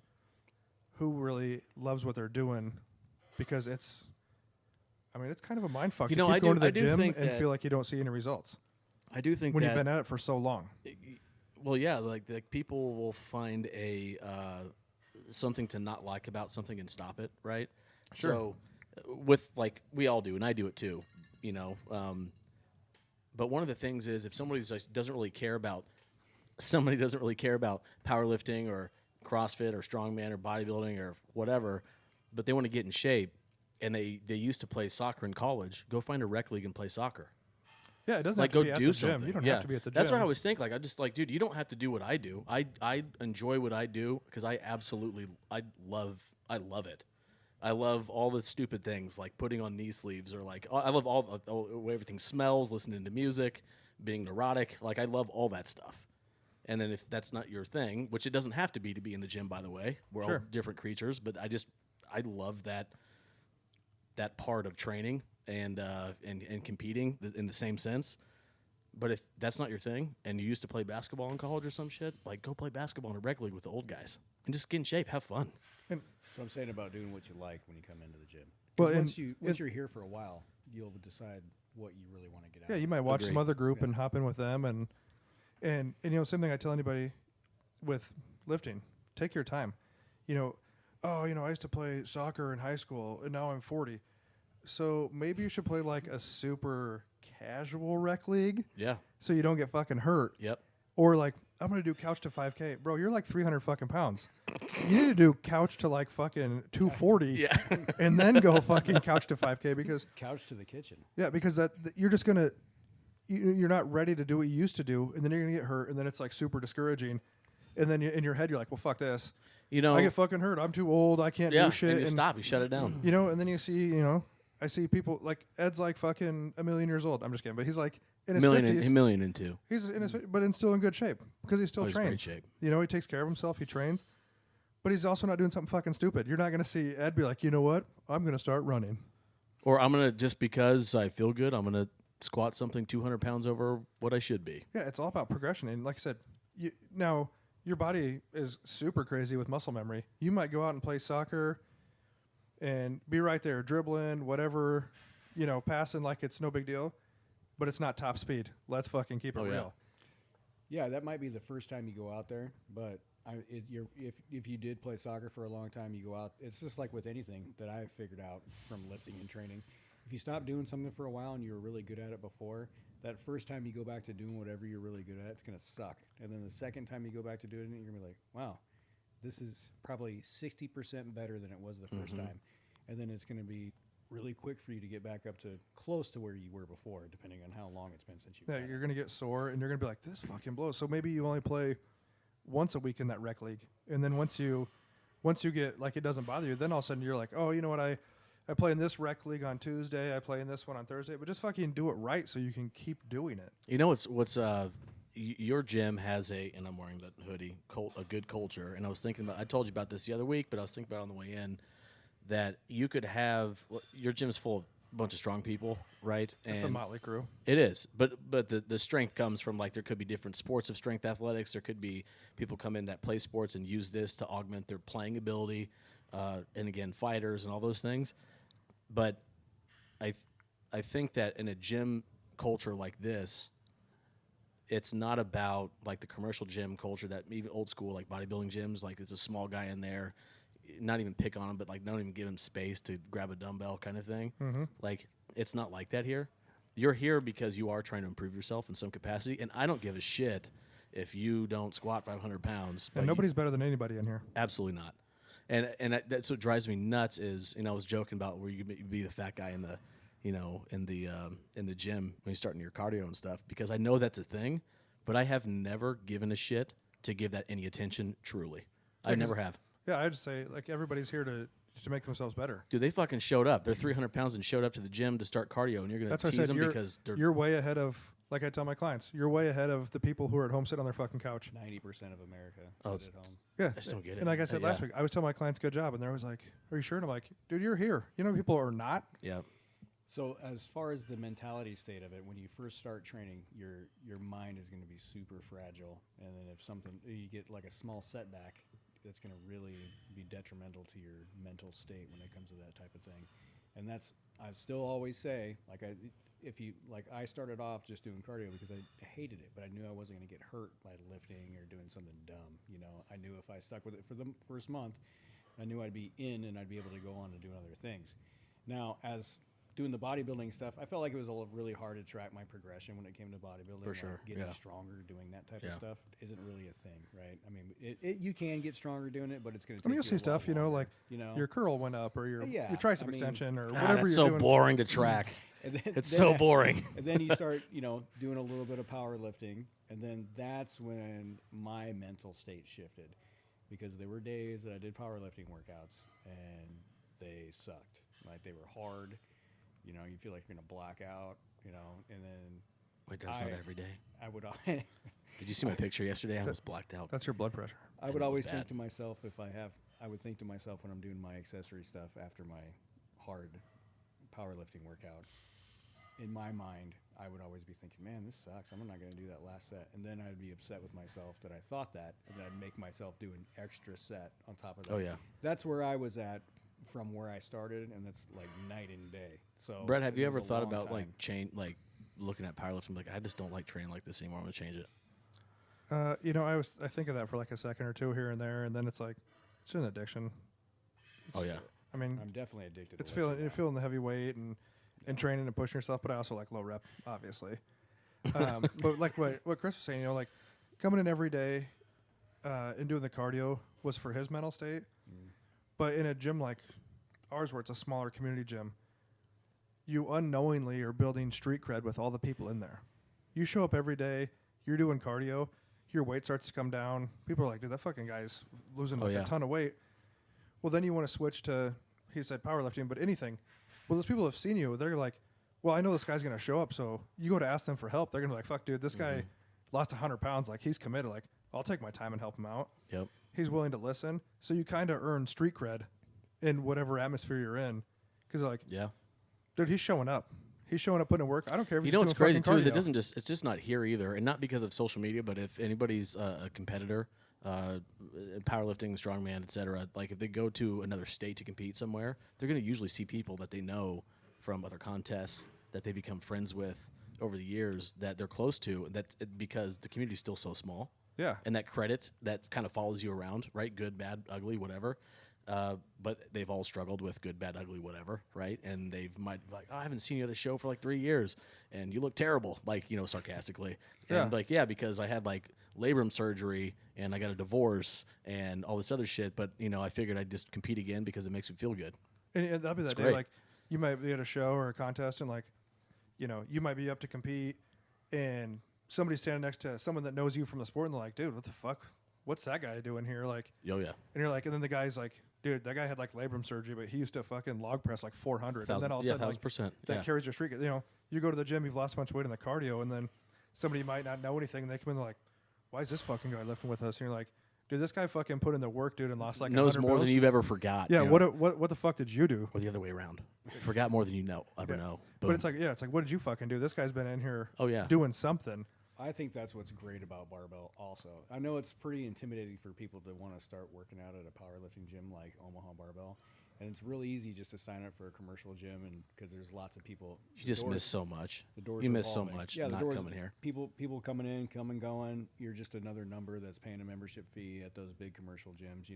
who really loves what they're doing because it's kind of a mind fuck. You to know, keep I going do- to the I do gym think and that- feel like you don't see any results I do think when that you've been at it for so long. Well, yeah, like people will find a something to not like about something and stop it, right? Sure. So, with like we all do, and I do it too, But one of the things is if somebody doesn't really care about powerlifting or CrossFit or strongman or bodybuilding or whatever, but they want to get in shape, and they used to play soccer in college, go find a rec league and play soccer. Yeah, it doesn't Like have to go be at do the something. gym. You don't yeah. have to be at the gym. That's what I always think. Like I just like, dude, you don't have to do what I do. I enjoy what I do because I love it. I love all the stupid things like putting on knee sleeves or like I love all the way everything smells, listening to music, being neurotic. Like I love all that stuff. And then if that's not your thing, which it doesn't have to be in the gym, by the way, we're all Sure. different creatures. But I love that part of training and competing in the same sense. But if that's not your thing and you used to play basketball in college or some shit, like go play basketball in a rec league with the old guys and just get in shape, have fun. And So I'm saying about doing what you like when you come into the gym. 'Cause Well, once you're here for a while, you'll decide what you really want to get out. yeah, of you it. might watch Agree. some other group and hop in with them, and same thing I tell anybody with lifting: take your time. I used to play soccer in high school, and now I'm 40. So maybe you should play like a super casual rec league, Yeah. so you don't get fucking hurt. Yep. Or like, I'm gonna do couch to 5K, bro. You're like 300 fucking pounds. You need to do couch to like fucking 240, Yeah. and then go fucking couch to 5K because Couch to the kitchen. that you're just gonna you're not ready to do what you used to do, and then you're gonna get hurt, and then it's like super discouraging, and then in your head you're like, well, fuck this. I get fucking hurt. I'm too old. I can't yeah, do shit. and you stop, you shut it down. And then you see, I see people like Ed's like fucking a million years old. I'm just kidding, but he's like in his 50s. A million and two. He's in his, but still in good shape because he still He's in great trains. shape. He takes care of himself. He trains, but he's also not doing something fucking stupid. You're not gonna see Ed be like, you know what? I'm gonna start running. Or I'm gonna just because I feel good, I'm gonna squat something 200 pounds over what I should be. Yeah, it's all about progression. And like I said, now your body is super crazy with muscle memory. You might go out and play soccer and be right there, dribbling, whatever, passing like it's no big deal, but it's not top speed. Let's fucking keep it Oh, yeah. real. Yeah, that might be the first time you go out there, but if you did play soccer for a long time, you go out. It's just like with anything that I've figured out from lifting and training. If you stop doing something for a while and you were really good at it before, that first time you go back to doing whatever you're really good at, it's going to suck. And then the second time you go back to doing it, you're going to be like, wow, this is probably 60% better than it was the 1st time. And then it's going to be really quick for you to get back up to close to where you were before, depending on how long it's been since you've Yeah, done it. you're gonna get sore, and you're gonna be like, "This fucking blows." So maybe you only play once a week in that rec league, and then once you get like it doesn't bother you, then all of a sudden you're like, "Oh, you know what? I play in this rec league on Tuesday. I play in this one on Thursday." But just fucking do it right so you can keep doing it. You know your gym has and I'm wearing that hoodie, a good culture. And I was thinking I told you about this the other week, but I was thinking about it on the way in that you could have your gym's full of a bunch of strong people, right? It's a motley crew. It is, but the strength comes from like there could be different sports of strength athletics. There could be people come in that play sports and use this to augment their playing ability, and again fighters and all those things. But I think that in a gym culture like this, it's not about like the commercial gym culture that even old school like bodybuilding gyms, like it's a small guy in there, not even pick on him, but like don't even give him space to grab a dumbbell kind of thing. Like it's not like that here. You're here because you are trying to improve yourself in some capacity, and I don't give a shit if you don't squat 500 pounds. but And you- nobody's better than anybody in here. Absolutely not. And that's what drives me nuts is, I was joking about where you'd be the fat guy in the, in the gym when you're starting your cardio and stuff, because I know that's a thing, but I have never given a shit to give that any attention truly. I never have. Yeah, I just say like everybody's here to to make themselves better. Dude, they fucking showed up. They're 300 pounds and showed up to the gym to start cardio, and you're going That's to what I tease said. them because they're You're way ahead of, like I tell my clients, you're way ahead of the people who are at home sitting on their fucking couch. 90% of America Oh, sit at home. Yeah. I just don't get it. And like I said last Yeah. week, I was telling my clients, good job. And they're always like, are you sure? And I'm like, dude, you're here. You know, people are not. Yeah. So as far as the mentality state of it, when you first start training, your mind is going to be super fragile, and then if something you get like a small setback, that's going to really be detrimental to your mental state when it comes to that type of thing. And that's I still always say, I started off just doing cardio because I hated it, but I knew I wasn't going to get hurt by lifting or doing something dumb. You know, I knew if I stuck with it for the first month, I knew I'd be in and I'd be able to go on and do other things. Now, as doing the bodybuilding stuff, I felt like it was really hard to track my progression when it came to bodybuilding. For like sure, getting yeah. stronger doing that type Yeah. of stuff isn't really a thing, right? I mean, you can get stronger doing it, but it's going to. I mean, you'll see stuff, like your curl went up or your tricep extension or whatever that's you're so doing. boring to track. And then, It's so boring. And then you start, doing a little bit of powerlifting, and then that's when my mental state shifted, because there were days that I did powerlifting workouts and they sucked. Like they were hard. You feel like you're gonna black out. And then Wait, that's not every day. I would. Did you see my picture yesterday? I almost blacked out. That's your blood pressure. I And would it was always bad. think to myself I would think to myself when I'm doing my accessory stuff after my hard powerlifting workout. In my mind, I would always be thinking, man, this sucks. I'm not going to do that last set. And then I'd be upset with myself that I thought that, and then I'd make myself do an extra set on top of that. Oh, yeah. That's where I was at from where I started, and that's like night and day. So, Brett, have you it was ever a thought long about time. looking at powerlifting? Like, I just don't like training like this anymore. I'm gonna change it. I think of that for like a second or two here and there, and then it's like, it's an addiction. Oh yeah. I mean, I'm definitely addicted. it's to lifting now. feeling the heavy weight and training and pushing yourself, but I also like low rep, obviously. But like what Chris was saying, like coming in every day and doing the cardio was for his mental state. But in a gym like ours, where it's a smaller community gym, you unknowingly are building street cred with all the people in there. You show up every day, you're doing cardio, your weight starts to come down. People are like, dude, that fucking guy's losing Oh, yeah. a ton of weight. Well, then you want to switch to, he said powerlifting, but anything. Well, those people have seen you. They're like, well, I know this guy's going to show up. So you go to ask them for help. They're going to be like, fuck, dude, this guy lost 100 pounds. Like, he's committed. Like, I'll take my time and help him out. Yep. He's willing to listen. So you kind of earn street cred in whatever atmosphere you're in. Because like, Yeah. dude, he's showing up. He's showing up putting in work. I don't care if You he's know doing what's crazy fucking too is it cardio. doesn't just it's just not here either, and not because of social media, but if anybody's a competitor, powerlifting, strongman, etc., like if they go to another state to compete somewhere, they're going to usually see people that they know from other contests that they become friends with over the years that they're close to. Because the community's still so small. Yeah. And that credit that kind of follows you around, right? Good, bad, ugly, whatever. But they've all struggled with good, bad, ugly, whatever, right? And might be like, oh, I haven't seen you at a show for like 3 years, and you look terrible, like, sarcastically. And Yeah. because I had like labrum surgery and I got a divorce and all this other shit, but I figured I'd just compete again because it makes me feel good. And that'll be that day. great. Like, you might be at a show or a contest, and like, you might be up to compete, and somebody's standing next to someone that knows you from the sport, and they're like, dude, what the fuck? What's that guy doing here? Like, Oh yeah, and you're like, and then the guy's like, dude, that guy had like labrum surgery, but he used to fucking log press like 400, and then all of a sudden, like, 1,000%. that Yeah. carries your streak. You go to the gym, you've lost a bunch of weight in the cardio, and then somebody might not know anything, and they come in, they're like, why is this fucking guy lifting with us? And you're like, dude, this guy fucking put in the work, dude, and lost like Knows 100 more bills. than you've ever forgot. Yeah, you know? what the fuck did you do? Or the other way around. Forgot more than you ever Yeah. know. But Boom. it's like, what did you fucking do? This guy's been in here Oh, yeah. doing something. I think that's what's great about barbell also. I know it's pretty intimidating for people to want to start working out at a powerlifting gym like Omaha Barbell. And it's really easy just to sign up for a commercial gym, and because there's lots of people. You just miss so much. The doors You are miss so evolving. much Yeah, the not doors, coming here. People coming in, come and going. You're just another number that's paying a membership fee at those big commercial gyms.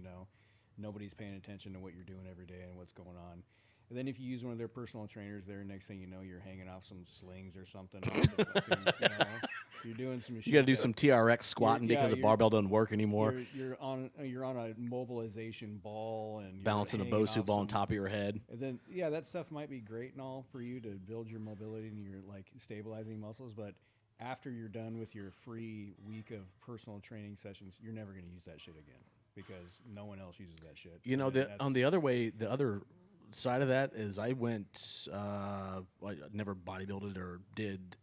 Nobody's paying attention to what you're doing every day and what's going on. And then if you use one of their personal trainers there, next thing you know, you're hanging off some slings or something. You're doing some. You got to do some TRX squatting yeah, because the you're- barbell doesn't work anymore. You're on a mobilization ball and you're Balancing a hanging Bosu off ball on some- top of your head. And then that stuff might be great and all for you to build your mobility and your like stabilizing muscles, but after you're done with your free week of personal training sessions, you're never going to use that shit again. because no one else uses that shit. You know, And that's- on the other side of that is I went, I never bodybuilded or did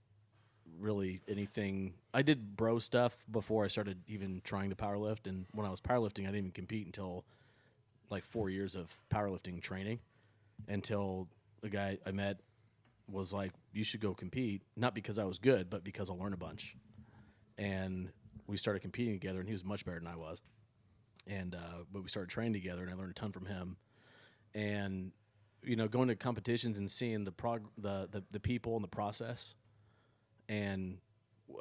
really anything. I did bro stuff before I started even trying to powerlift. And when I was powerlifting, I didn't even compete until like 4 years of powerlifting training, until the guy I met was like, you should go compete, not because I was good, but because I'll learn a bunch. And we started competing together, and he was much better than I was. And but we started training together, and I learned a ton from him. And you know, going to competitions and seeing the people and the process, and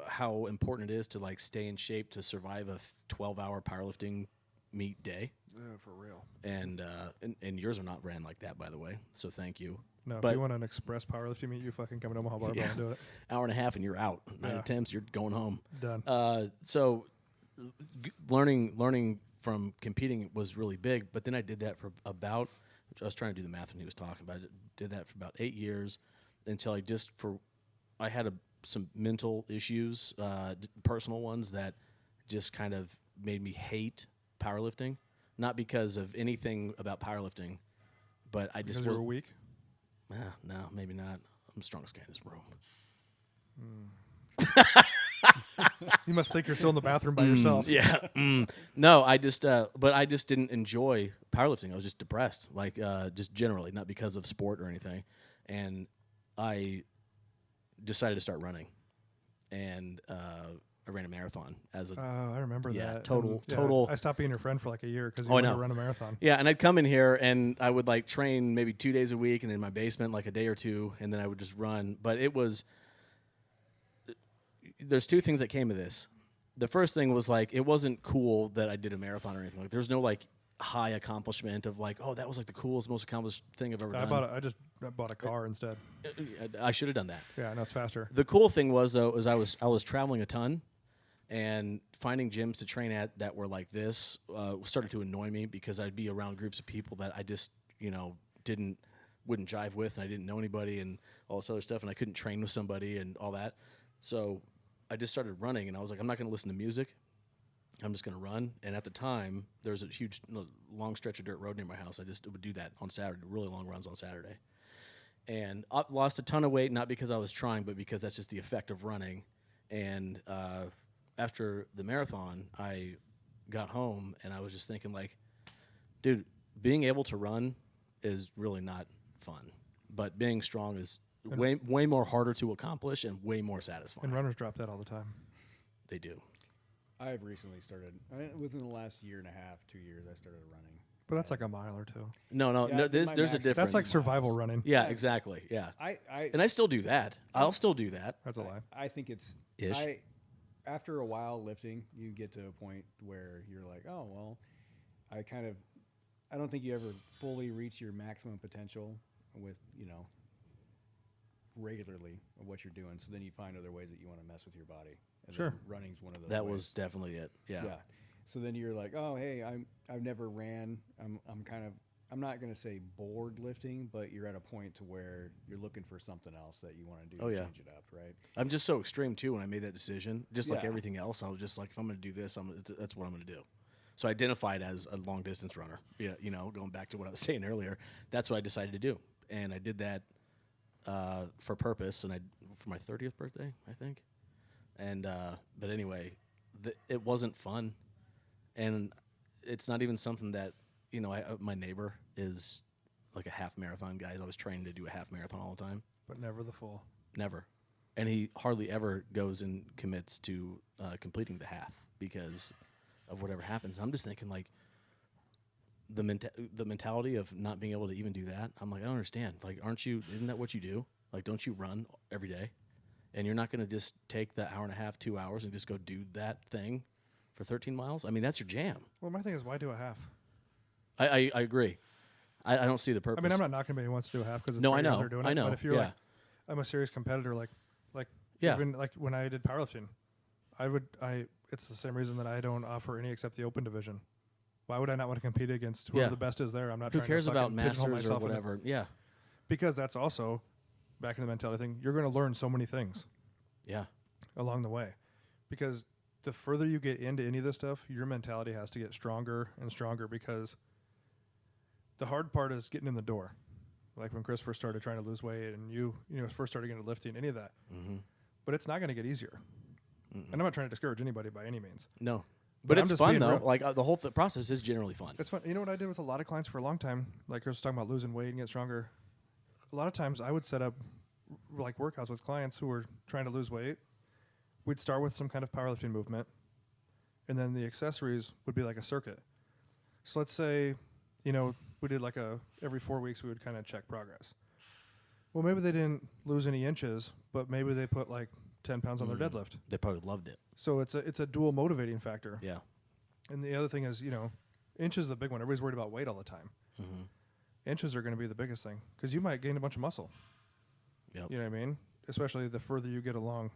how important it is to like stay in shape to survive a 12-hour powerlifting meet day. For real. And yours are not ran like that, by the way. So thank you. No, But- if you want an express powerlifting meet, you fucking come to Omaha Barbell Yeah. and do it. Hour and a half, and you're out. 9 Yeah. attempts, you're going home. Done. So learning from competing was really big, but then I did that for about, I was trying to do the math when he was talking about it, did that for about 8 years until I had some mental issues, personal ones that just kind of made me hate powerlifting, not because of anything about powerlifting, but I Because just you was were weak. no, maybe not. I'm the strongest guy in this room. You must think you're still in the bathroom by yourself. Yeah. No, I just, but I just didn't enjoy powerlifting. I was just depressed, like just generally, not because of sport or anything. And I decided to start running, and I ran a marathon as a Oh, I remember Yeah, that. total- And, total- I stopped being your friend for like a year because you Oh, I wanted to know. run a marathon. yeah. And I'd come in here and I would like train maybe 2 days a week, and in my basement like a day or two, and then I would just run. But there's two things that came of this. The first thing was like it wasn't cool that I did a marathon or anything. Like there's no like high accomplishment of like, oh, that was like the coolest, most accomplished thing I've ever done. I just bought a car instead. I should have done that. Yeah, no, it's faster. The cool thing was though is I was traveling a ton, and finding gyms to train at that were like this started to annoy me because I'd be around groups of people that I just wouldn't jive with, and I didn't know anybody and all this other stuff, and I couldn't train with somebody and all that. So I just started running, and I was like, I'm not going to listen to music. I'm just going to run. And at the time, there was a huge, long stretch of dirt road near my house. I just would do that on Saturday, really long runs on Saturday. And I lost a ton of weight, not because I was trying, but because that's just the effect of running. And after the marathon, I got home, and I was just thinking, like, dude, being able to run is really not fun. But being strong is way more harder to accomplish and way more satisfying. And runners drop that all the time. They do. I've recently started, within the last year and a half, 2 years, I started running. But that's like a mile or two. No, Yeah, there's my a max- difference. That's like survival running. yeah, exactly. Yeah. I And I still do that. I'll still do that. That's a lie. I think it's Ish. After a while lifting, you get to a point where you're like, oh well, I don't think you ever fully reach your maximum potential with regularly of what you're doing. So then you find other ways that you want to mess with your body. And Sure. then running's one of those. That ways. was definitely it. Yeah. Yeah. So then you're like, oh hey, I've never ran. I'm not gonna say bored lifting, but you're at a point to where you're looking for something else that you want to do Oh, to yeah. change it up, right? I'm just so extreme too. When I made that decision, just like Yeah. everything else, I was just like, if I'm going to do this, that's what I'm going to do. So I identified as a long distance runner. Yeah, going back to what I was saying earlier, that's what I decided to do, and I did that for purpose, and for my 30th birthday, I think. And but anyway, it wasn't fun, and it's not even something that my neighbor is like a half marathon guy. I was trained to do a half marathon all the time. But never the full. Never. And he hardly ever goes and commits to completing the half because of whatever happens. I'm just thinking, like, the mentality of not being able to even do that. I'm like, I don't understand. Like, isn't that what you do? Like, don't you run every day? And you're not going to just take the hour and a half, 2 hours, and just go do that thing for 13 miles? I mean, that's your jam. Well, my thing is, why do a half? I agree. I don't see the purpose. I mean, I'm not knocking anybody who wants to do a half because No, I know. They're doing I it, know. But if you're Yeah. like, I'm a serious competitor, like Yeah. even like when I did powerlifting, it's the same reason that I don't offer any except the open division. Why would I not want to compete against whoever Yeah. the best is there? I'm not Who trying cares to about fucking pigeonhole masters or myself into- whatever? Yeah. because that's also back in the mentality thing. You're going to learn so many things Yeah. along the way, because the further you get into any of this stuff, your mentality has to get stronger and stronger, because the hard part is getting in the door. Like when Chris first started trying to lose weight, and you first started getting into lifting, any of that. Mm-hmm. But it's not going to get easier. And I'm not trying to discourage anybody by any means. No. But But I'm it's just fun, being though. real. Like, the whole process is generally fun. It's fun. You know what I did with a lot of clients for a long time? Like Chris was talking about losing weight and get stronger. A lot of times I would set up like workouts with clients who were trying to lose weight. We'd start with some kind of powerlifting movement, and then the accessories would be like a circuit. So let's say, we did like every 4 weeks we would kind of check progress. Well, maybe they didn't lose any inches, but maybe they put like 10 pounds on their deadlift. They probably loved it. So it's a dual motivating factor. Yeah. And the other thing is, inches is the big one. Everybody's worried about weight all the time. Mm-hmm. Inches are going to be the biggest thing, because you might gain a bunch of muscle. Yep. You know what I mean? Especially the further you get along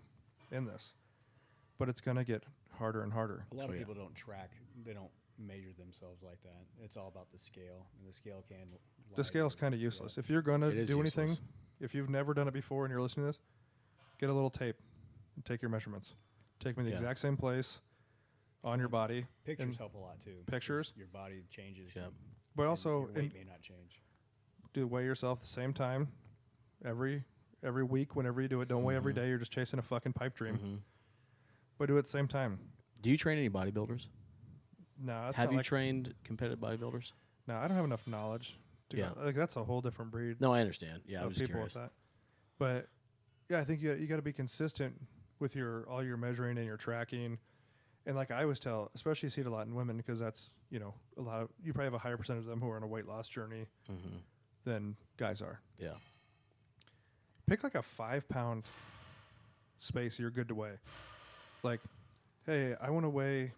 in this. But it's going to get harder and harder. A lot of yeah. people don't track. They don't measure themselves like that. It's all about the scale, and the scale can. The scale's kind of useless. If you're going to It is do anything, useless. if you've never done it before and you're listening to this, get a little tape and take your measurements. Take them in the Yeah. exact same place on your body. Pictures and help a lot too. Pictures? Your body changes. Yep. and- But and also, your weight may not change. do weigh yourself the same time every week. Whenever you do it, don't weigh every day. You're just chasing a fucking pipe dream. Mm-hmm. But do it at the same time. Do you train any bodybuilders? No, that's Have not you like, trained competitive bodybuilders? no, I don't have enough knowledge. To Yeah. go, like that's a whole different breed No, I understand. Yeah, I of was just people curious. with that. But yeah, I think you got to be consistent with all your measuring and your tracking. And like I always tell, especially you see it a lot in women, because that's you probably have a higher percentage of them who are on a weight loss journey Mm-hmm. than guys are. Yeah. Pick like a 5-pound space you're good to weigh. Like, hey, I want to weigh,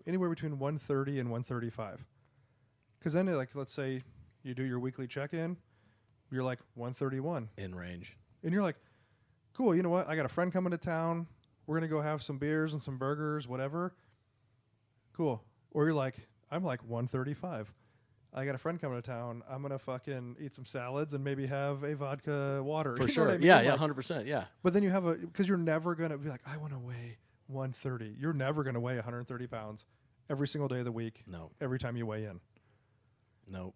anywhere between 130 and 135. Because then, like, let's say you do your weekly check-in, you're like 131. In range. And you're like, cool, you know what? I got a friend coming to town. We're going to go have some beers and some burgers, whatever. Cool. Or you're like, I'm like 135. I got a friend coming to town. I'm going to fucking eat some salads and maybe have a vodka water. For You know sure. what I mean? Yeah, Like, 100%. Yeah. but then you have because you're never going to be like, I want to weigh 130. You're never going to weigh 130 pounds every single day of the week, No. every time you weigh in. No.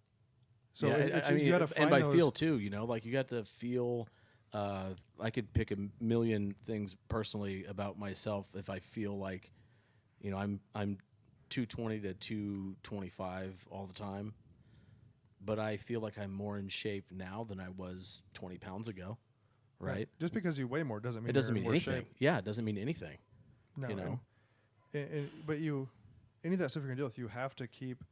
So yeah, you got to find and by those. feel too, like you got to feel. I could pick a million things personally about myself if I feel like, I'm 220 to 225 all the time, but I feel like I'm more in shape now than I was 20 pounds ago, right? Just because you weigh more doesn't mean It doesn't you're mean in worse anything. shape. Yeah, it doesn't mean anything. No, you know. But any of that stuff you're gonna deal with, you have to keep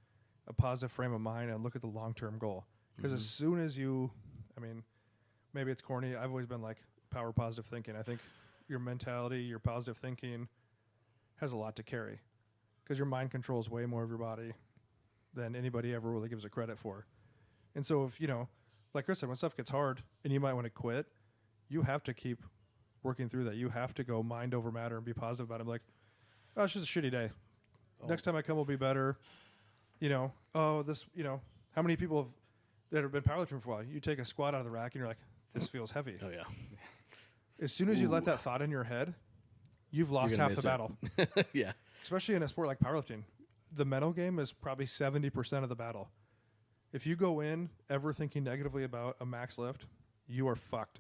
a positive frame of mind and look at the long-term goal. Because as soon as maybe it's corny. I've always been like power positive thinking. I think your mentality, your positive thinking, has a lot to carry. Because your mind controls way more of your body than anybody ever really gives it credit for. And so if like Chris said, when stuff gets hard and you might want to quit, you have to keep working through that. You have to go mind over matter and be positive about it. Like, oh, it's just a shitty day. Next time I come will be better. How many people that have been powerlifting for a while, you take a squat out of the rack and you're like, this feels heavy. Oh yeah. As soon as you let that thought in your head, you've lost gonna half the miss it. battle. Yeah. Especially in a sport like powerlifting. The mental game is probably 70% of the battle. If you go in ever thinking negatively about a max lift, you are fucked.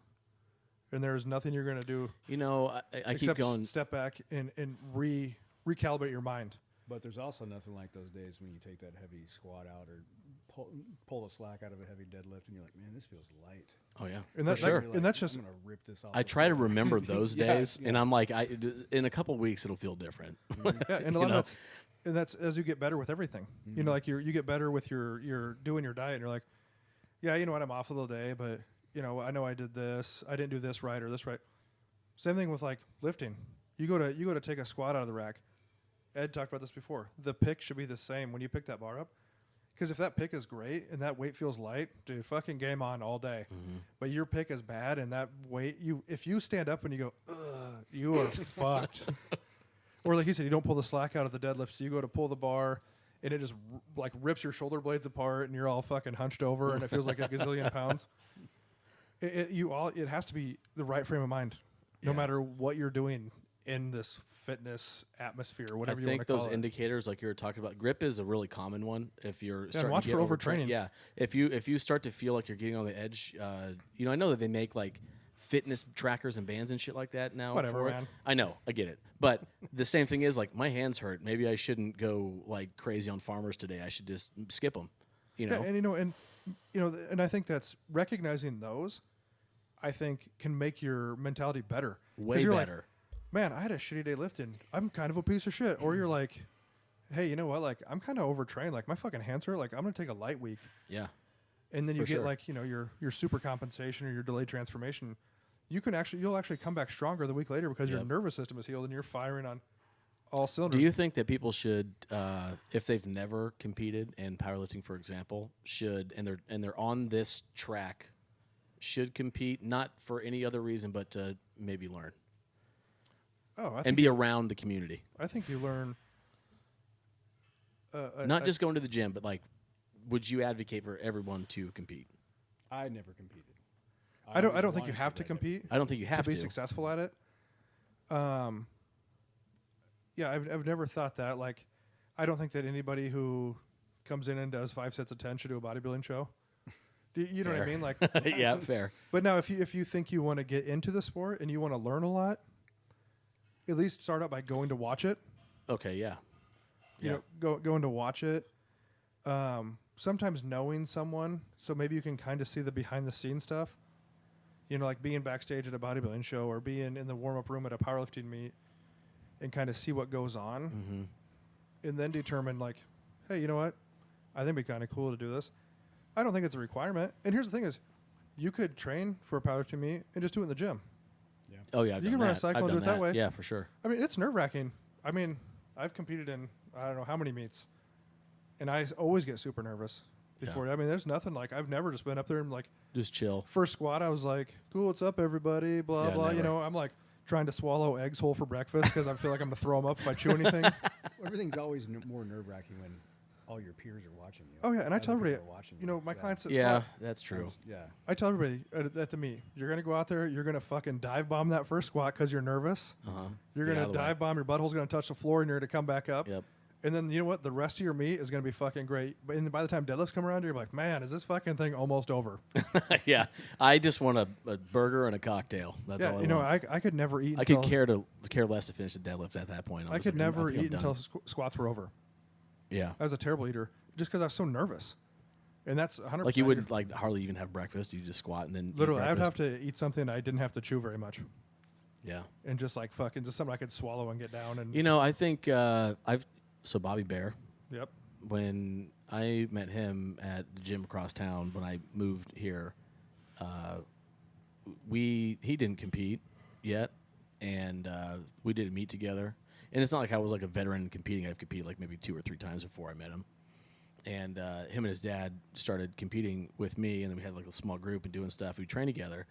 And there's nothing you're going to do I keep except going. step back and recalibrate your mind. But there's also nothing like those days when you take that heavy squat out or pull the slack out of a heavy deadlift, and you're like, man, this feels light. Oh yeah. And For that- sure. You're and that's just- I'm gonna rip this off. I the try to floor. remember those Yeah, days, and yeah. I'm like, in a couple weeks it'll feel different. Yeah, and a lot of that's as you get better with everything. Like you get better with your doing your diet, and you're like, yeah, you know what, I'm off a little day, but I know I did this, I didn't do this right or this right. Same thing with like lifting. You go to take a squat out of the rack. Ed talked about this before. The pick should be the same when you pick that bar up. Because if that pick is great and that weight feels light, dude, fucking game on all day. But your pick is bad and that weight, if you stand up and you go, ugh, you are fucked. Or like you said, you don't pull the slack out of the deadlift, so you go to pull the bar and it just like rips your shoulder blades apart and you're all fucking hunched over and it feels like a gazillion pounds. It has to be the right frame of mind, no Yeah. matter what you're doing in this fitness atmosphere, I whatever you want think to call those it. indicators, like you were talking about, grip is a really common one. If you're starting watch to get for overtraining. Yeah, if you start to feel like you're getting on the edge, I know that they make like fitness trackers and bands and shit like that now. Whatever, for it. man. I know, I get it, but the same thing is like my hands hurt. Maybe I shouldn't go like crazy on farmers today. I should just skip them. Yeah, and I think that's recognizing those. I think can make your mentality better. 'Cause Way you're better. Like, man, I had a shitty day lifting. I'm kind of a piece of shit. Or you're like, hey, you know what? Like, I'm kind of overtrained. Like, my fucking hands hurt. Like, I'm gonna take a light week. Yeah. And then you For get sure. like, your super compensation or your delayed transformation. You'll actually come back stronger the week later because your Yep. nervous system is healed and you're firing on all cylinders. Do you think that people should, if they've never competed in powerlifting, for example, and they're on this track, should compete not for any other reason but to maybe learn and be around the community, I think you learn. not just going to the gym, but like, would you advocate for everyone to compete? I never competed. I don't always think you wanted have to but I compete. I don't think you have to be to. successful at it. Yeah, I've never thought that. Like, I don't think that anybody who comes in and does 5 sets of 10 should do a bodybuilding show. Do you know what I Fair. mean? Like, Yeah, fair. but now if you think you want to get into the sport and you want to learn a lot, at least start out by going to watch it. Okay, yeah. You know, going to watch it. Sometimes knowing someone, so maybe you can kind of see the behind the scenes stuff. You know, like being backstage at a bodybuilding show or being in the warm up room at a powerlifting meet, and kind of see what goes on, Mm-hmm. and then determine like, hey, you know what? I think it'd be kind of cool to do this. I don't think it's a requirement. And here's the thing: is you could train for a powerlifting meet and just do it in the gym. Oh yeah, I've You done can run a that. cycle I've and do done it that way. Yeah, for sure. I mean, it's nerve wracking. I mean, I've competed in I don't know how many meets, and I always get super nervous before. I mean, there's nothing like I've never just been up there and like Just chill. first squat. I was like, "Cool, what's up, everybody?" Blah Yeah, blah. You never. know, I'm like trying to swallow eggs whole for breakfast because I feel like I'm gonna throw them up if I chew anything. Everything's always more nerve wracking when all your peers are watching you. Oh yeah, and I Other tell people everybody, are watching you know, my Yeah. clients at Yeah, squat. that's true. Yeah. I tell everybody at the meet, you're gonna go out there, you're gonna fucking dive bomb that first squat because you're nervous. Uh-huh. You're Get out gonna of the way. dive bomb. Your butthole's gonna touch the floor, and you're gonna come back up. Yep. And then you know what? The rest of your meet is gonna be fucking great. But by the time deadlifts come around, you're like, man, is this fucking thing almost over? Yeah, I just want a burger and a cocktail. That's all Yeah, I you know, want. I could never eat. I until, could care less to finish the deadlift at that point. I'm I just could like, never think I'm eat until done. squats were over. Yeah, I was a terrible eater just because I was so nervous. And that's 100%. like you wouldn't like hardly even have breakfast. You just squat and then eat Literally, I would have breakfast. to eat something I didn't have to chew very much, Yeah, and just like fucking just something I could swallow and get down. And you know, I think so Bobby Bear. yep, When I met him at the gym across town when I moved here, he didn't compete yet, and we did a meet together. And it's not like I was like a veteran competing. I've competed like maybe 2 or 3 times before I met him. And him and his dad started competing with me, and then we had like a small group and doing stuff. We trained together.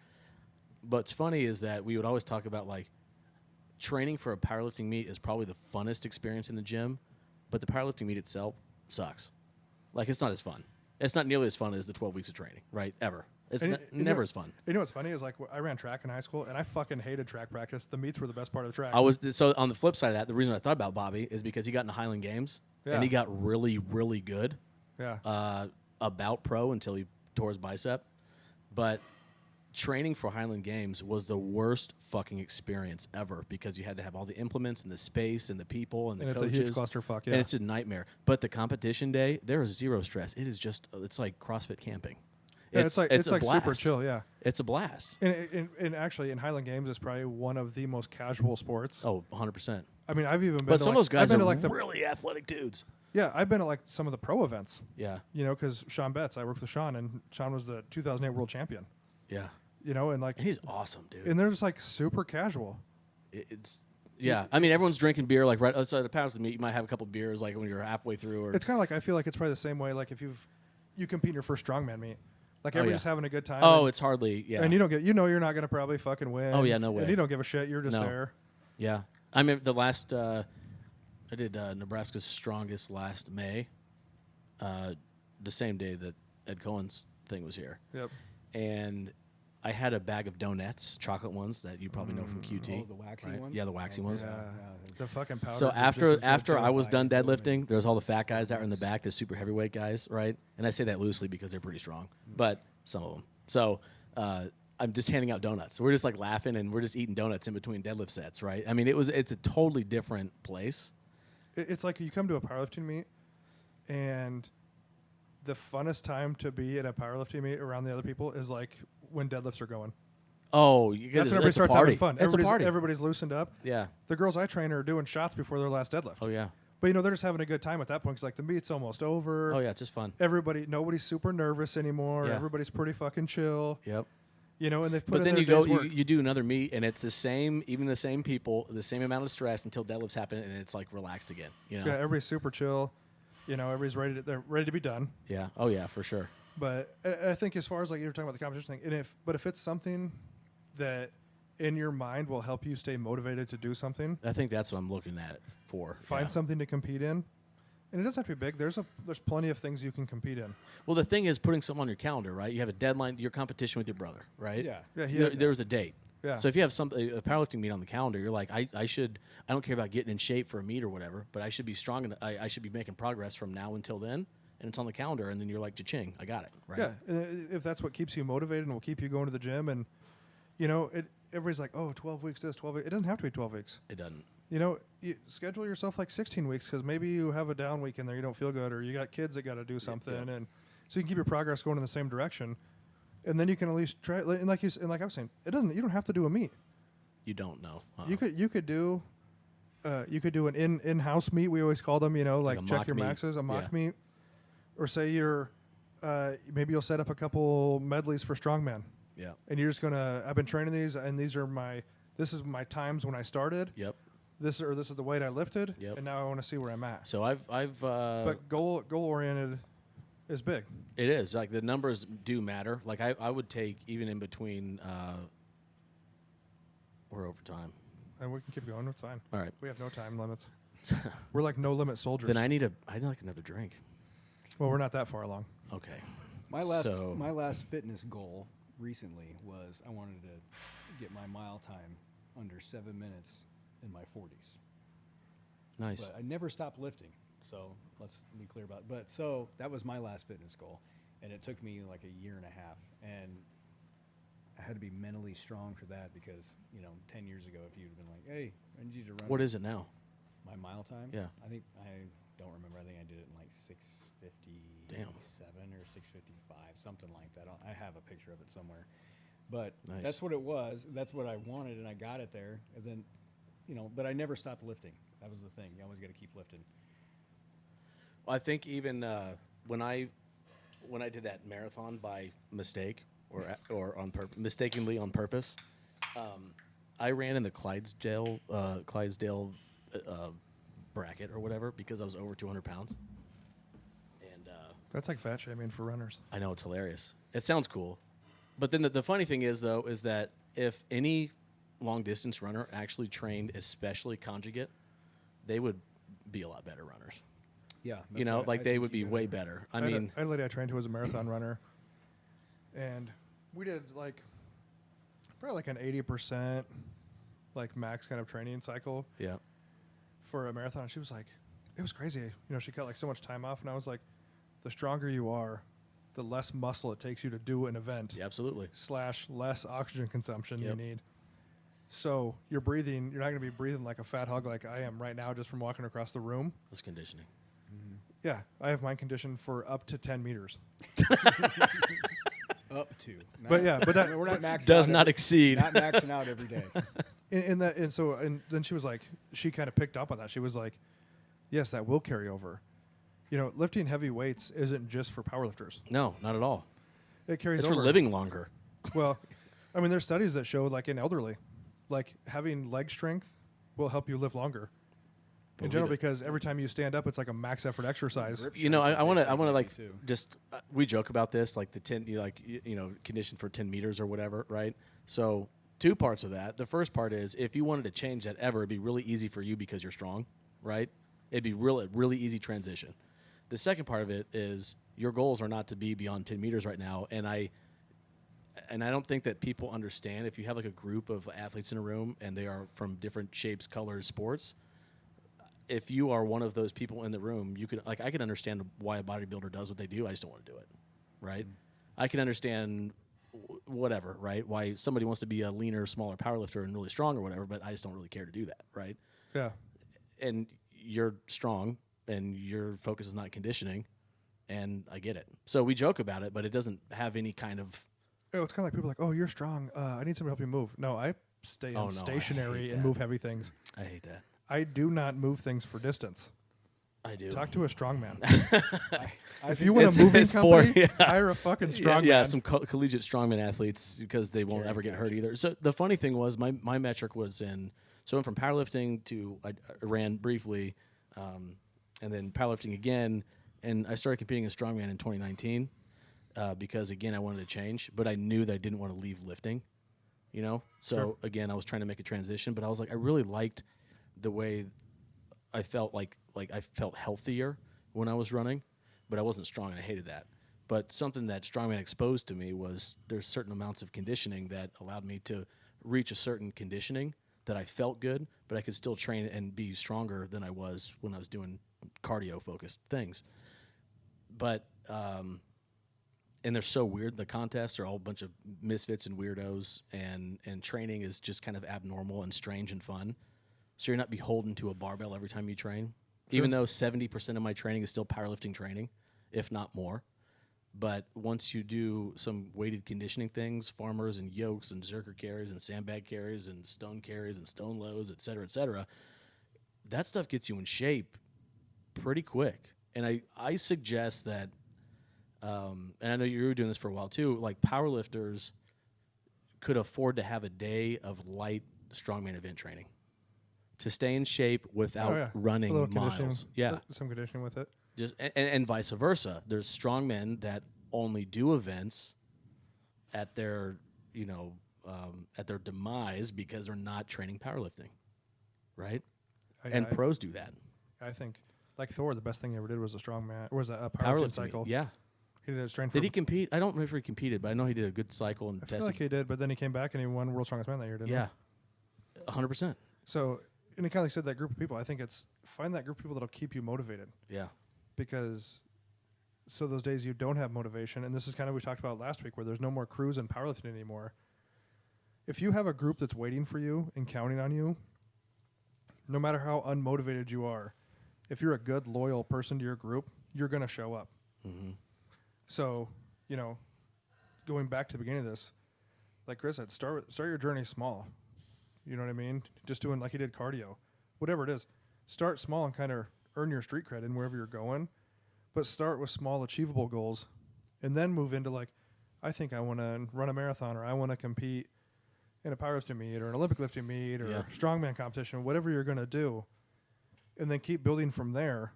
But what's funny is that we would always talk about like training for a powerlifting meet is probably the funnest experience in the gym, but the powerlifting meet itself sucks. Like it's not as fun. It's not nearly as fun as the 12 weeks of training, right? Ever. It's And never you know- as fun. You know what's funny is like I ran track in high school, and I fucking hated track practice. The meets were the best part of the track. So on the flip side of that, the reason I thought about Bobby is because he got in the Highland Games Yeah. and he got really, really good. Yeah. About pro until he tore his bicep. But training for Highland Games was the worst fucking experience ever because you had to have all the implements and the space and the people and the And it's coaches. a huge clusterfuck. Yeah. And it's a nightmare. But the competition day, there is zero stress. It is just, it's like CrossFit camping. Yeah, it's like a super blast. chill. Yeah. It's a blast. And actually, in Highland Games, it's probably one of the most casual sports. Oh, 100%. I mean, I've even been. But to some like, of those guys I've been are to like really athletic dudes. Yeah, I've been at like some of the pro events. Yeah. You know, because Sean Betts, I worked with Sean, and Sean was the 2008 world champion. Yeah. You know, and like, And he's awesome, dude. and they're just like super casual. It's yeah. I mean, everyone's drinking beer like right outside the pound with me. You might have a couple beers like when you're halfway through, or It's kind of like I feel like it's probably the same way. Like if you compete in your first strongman meet, like Oh, everybody's yeah. having a good time. oh, and, it's hardly yeah. and you don't get, you know, you're not gonna probably fucking win. Oh, yeah, no way. And you don't give a shit. You're just No. there. Yeah. I mean, the last I did Nebraska's Strongest last May, the same day that Ed Cohen's thing was here, Yep. and I had a bag of donuts, chocolate ones that you probably know from QT. Oh, the waxy right? ones? Yeah, the waxy ones. Yeah. The fucking powder. So after I was done Like deadlifting, there's all the fat guys that are in the back, the super heavyweight guys, right? And I say that loosely because they're pretty strong, but some of them. So I'm just handing out donuts. We're just like laughing and we're just eating donuts in between deadlift sets, right? I mean, it's a totally different place. It's like you come to a powerlifting meet, and the funnest time to be at a powerlifting meet around the other people is like when deadlifts are going. Oh, you guys, That's when everybody it's a starts party. having fun. It's a party. Everybody's loosened up. Yeah. The girls I train are doing shots before their last deadlift. Oh yeah. But they're just having a good time at that point because like the meet's almost over. Oh yeah, it's just fun. Nobody's super nervous anymore. Yeah. Everybody's pretty fucking chill. Yep. And they've put But in then their you go, day's work. you do another meet, and it's the same, even the same people, the same amount of stress until deadlifts happen, and it's like relaxed again. You know? Yeah, everybody's super chill. Everybody's they're ready to be done. Yeah. Oh yeah, for sure. But I think as far as like you were talking about the competition thing, and if it's something that in your mind will help you stay motivated to do something, I think that's what I'm looking at it for. find yeah. something to compete in. And it doesn't have to be big. There's plenty of things you can compete in. Well, the thing is putting something on your calendar, right? You have a deadline, your competition with your brother, right? Yeah. Yeah, There's a date. Yeah. So if you have a powerlifting meet on the calendar, you're like, I don't care about getting in shape for a meet or whatever, but I should be strong and I should be making progress from now until then, and it's on the calendar, and then you're like, cha-ching, I got it, right? Yeah, and if that's what keeps you motivated and will keep you going to the gym, and everybody's like, oh, 12 weeks this, 12 weeks. It doesn't have to be 12 weeks. It doesn't. You schedule yourself like 16 weeks because maybe you have a down week in there, you don't feel good, or you got kids that got to do something, and so you can keep your progress going in the same direction, and then you can at least try. And like I was saying, you don't have to do a meet. You don't know. You could do an in-house meet. We always call them, like a check mock your meet. maxes, a mock Yeah. meet, or say maybe you'll set up a couple medleys for strongman, Yeah. and you're just I've been training these, and this is my times when I started. Yep. This is the weight I lifted, Yep. and now I want to see where I'm at. So I've But goal oriented is big. it is like the numbers do matter. Like I would take even in between. We're over time. And we can keep going. It's fine. All right. We have no time limits. We're like no limit soldiers. Then I need like another drink. Well, we're not that far along. Okay. My last So- my last fitness goal recently was I wanted to get my mile time under 7 minutes in my 40s. Nice. But I never stopped lifting, so let's be clear about it. But so that was my last fitness goal, and it took me like a year and a half, and I had to be mentally strong for that because 10 years ago, if you'd been like, "Hey, I need you to run," What is it now? my mile time? Yeah. I don't remember. I think I did it in like 6:57 or 6:55, something like that. I have a picture of it somewhere, but Nice. that's what it was. That's what I wanted, and I got it there. And then, but I never stopped lifting. That was the thing. You always got to keep lifting. I think even when I did that marathon by mistake or mistakenly on purpose, I ran in the Clydesdale bracket or whatever because I was over 200 pounds. And That's like fat shaming for runners. I know it's hilarious. It sounds cool, but then the funny thing is though is that if any long distance runner actually trained, especially conjugate, they would be a lot better runners. Yeah, They would be way better. I mean, I had a lady I trained who was a marathon runner, and we did probably like an 80% like max kind of training cycle yeah, for a marathon. And she was like, it was crazy. She cut like so much time off, and I was like, the stronger you are, the less muscle it takes you to do an event. yeah, absolutely. / less oxygen consumption Yep. you need. So you're not going to be breathing like a fat hog like I am right now just from walking across the room. That's conditioning. Yeah, I have mind conditioned for up to 10 meters. up to. But yeah, but that we're not maxing. Does out not every- exceed. Not maxing out every day. and then she was like, she kind of picked up on that. She was like, yes, that will carry over. Lifting heavy weights isn't just for powerlifters. No, not at all. It carries It's over. for living longer. Well, I mean, there's studies that show like in elderly, like having leg strength will help you live longer. In Believe general, it. because every time you stand up, it's like a max effort exercise. Grip You know, strength I want to is big like too. just we joke about this, like the 10, conditioned for 10 meters or whatever, right? So 2 parts of that. The first part is if you wanted to change that ever, it'd be really easy for you because you're strong, right? It'd be really easy transition. The second part of it is your goals are not to be beyond 10 meters right now, and and I don't think that people understand if you have like a group of athletes in a room and they are from different shapes, colors, sports. If you are one of those people in the room, you can I can understand why a bodybuilder does what they do. I just don't want to do it, right? I can understand whatever, right? Why somebody wants to be a leaner, smaller powerlifter and really strong or whatever, but I just don't really care to do that, right? Yeah. And you're strong, and your focus is not conditioning, and I get it. So we joke about it, but it doesn't have any kind of. It's kind of like people are like, oh, you're strong. I need somebody to help you move. No, I stay Oh, no, I stationary hate and that. move heavy things. I hate that. I do not move things for distance. I do. Talk to a strong man. I If think you want it's- a moving it's company, boring, yeah. hire a fucking strong yeah, man. some collegiate strongman athletes because they won't Carrying ever get hurt couches. either. So the funny thing was my metric was so I went from powerlifting to I ran briefly, and then powerlifting again, and I started competing in strongman in 2019 because again I wanted to change, but I knew that I didn't want to leave lifting, you know. So Sure. again I was trying to make a transition, but I was like I really liked the way I felt like I felt healthier when I was running, but I wasn't strong, and I hated that. But something that strongman exposed to me was there's certain amounts of conditioning that allowed me to reach a certain conditioning that I felt good, but I could still train and be stronger than I was when I was doing cardio-focused things. But and they're so weird. The contests are all a bunch of misfits and weirdos, and training is just kind of abnormal and strange and fun. So you're not beholden to a barbell every time you train, even though 70% of my training is still powerlifting training, if not more. But once you do some weighted conditioning things, farmers and yokes and zerker carries and sandbag carries and stone carries and stone loads, et cetera, that stuff gets you in shape pretty quick. And I suggest that, and I know you were doing this for a while too, like powerlifters could afford to have a day of light strongman event training to stay in shape without Oh, yeah. A running little conditioning, miles. Yeah. some conditioning with it. Just and vice versa. There's strongmen that only do events at their, at their demise because they're not training powerlifting, right? And I pros do that. think, like Thor, the best thing he ever did was a strong man. Was a powerlifting cycle. Yeah. He did a strength. Did he compete? I don't remember if he competed, but I know he did a good cycle and I feel tested. like he did, but then he came back and he won World's Strongest Man that year, didn't Yeah, 100%. he? So, and it kind of like said that group of people. I think it's find that group of people that'll keep you motivated, Yeah. because so those days you don't have motivation, and this is kind of what we talked about last week, where there's no more crews and powerlifting anymore. If you have a group that's waiting for you and counting on you, no matter how unmotivated you are, if you're a good, loyal person to your group, you're going to show up. Mm-hmm. So, going back to the beginning of this, like Chris said, start your journey small. You know what I mean? Just doing like he did cardio, whatever it is. Start small and kind of earn your street cred in wherever you're going, but start with small achievable goals, and then move into like, I think I want to run a marathon, or I want to compete in a powerlifting meet or an Olympic lifting meet or Yeah. strongman competition, whatever you're going to do, and then keep building from there.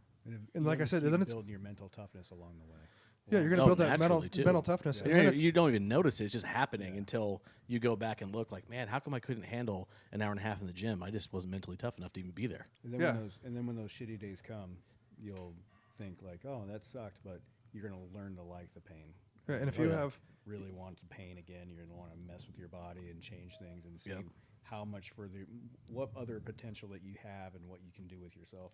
And like I said, then it's building your mental toughness along the way. yeah, you're going to Oh, build that naturally, too. mental toughness. You, And then know, it- you don't even notice it. It's just happening until you go back and look like, man, how come I couldn't handle an hour and a half in the gym? I just wasn't mentally tough enough to even be there. And then Yeah. when those shitty days come, you'll think like, oh, that sucked, but you're gonna learn to like the pain. Yeah, and if You're you gonna have really want the pain again, you're gonna want to mess with your body and change things and see Yep. how much further, what other potential that you have and what you can do with yourself.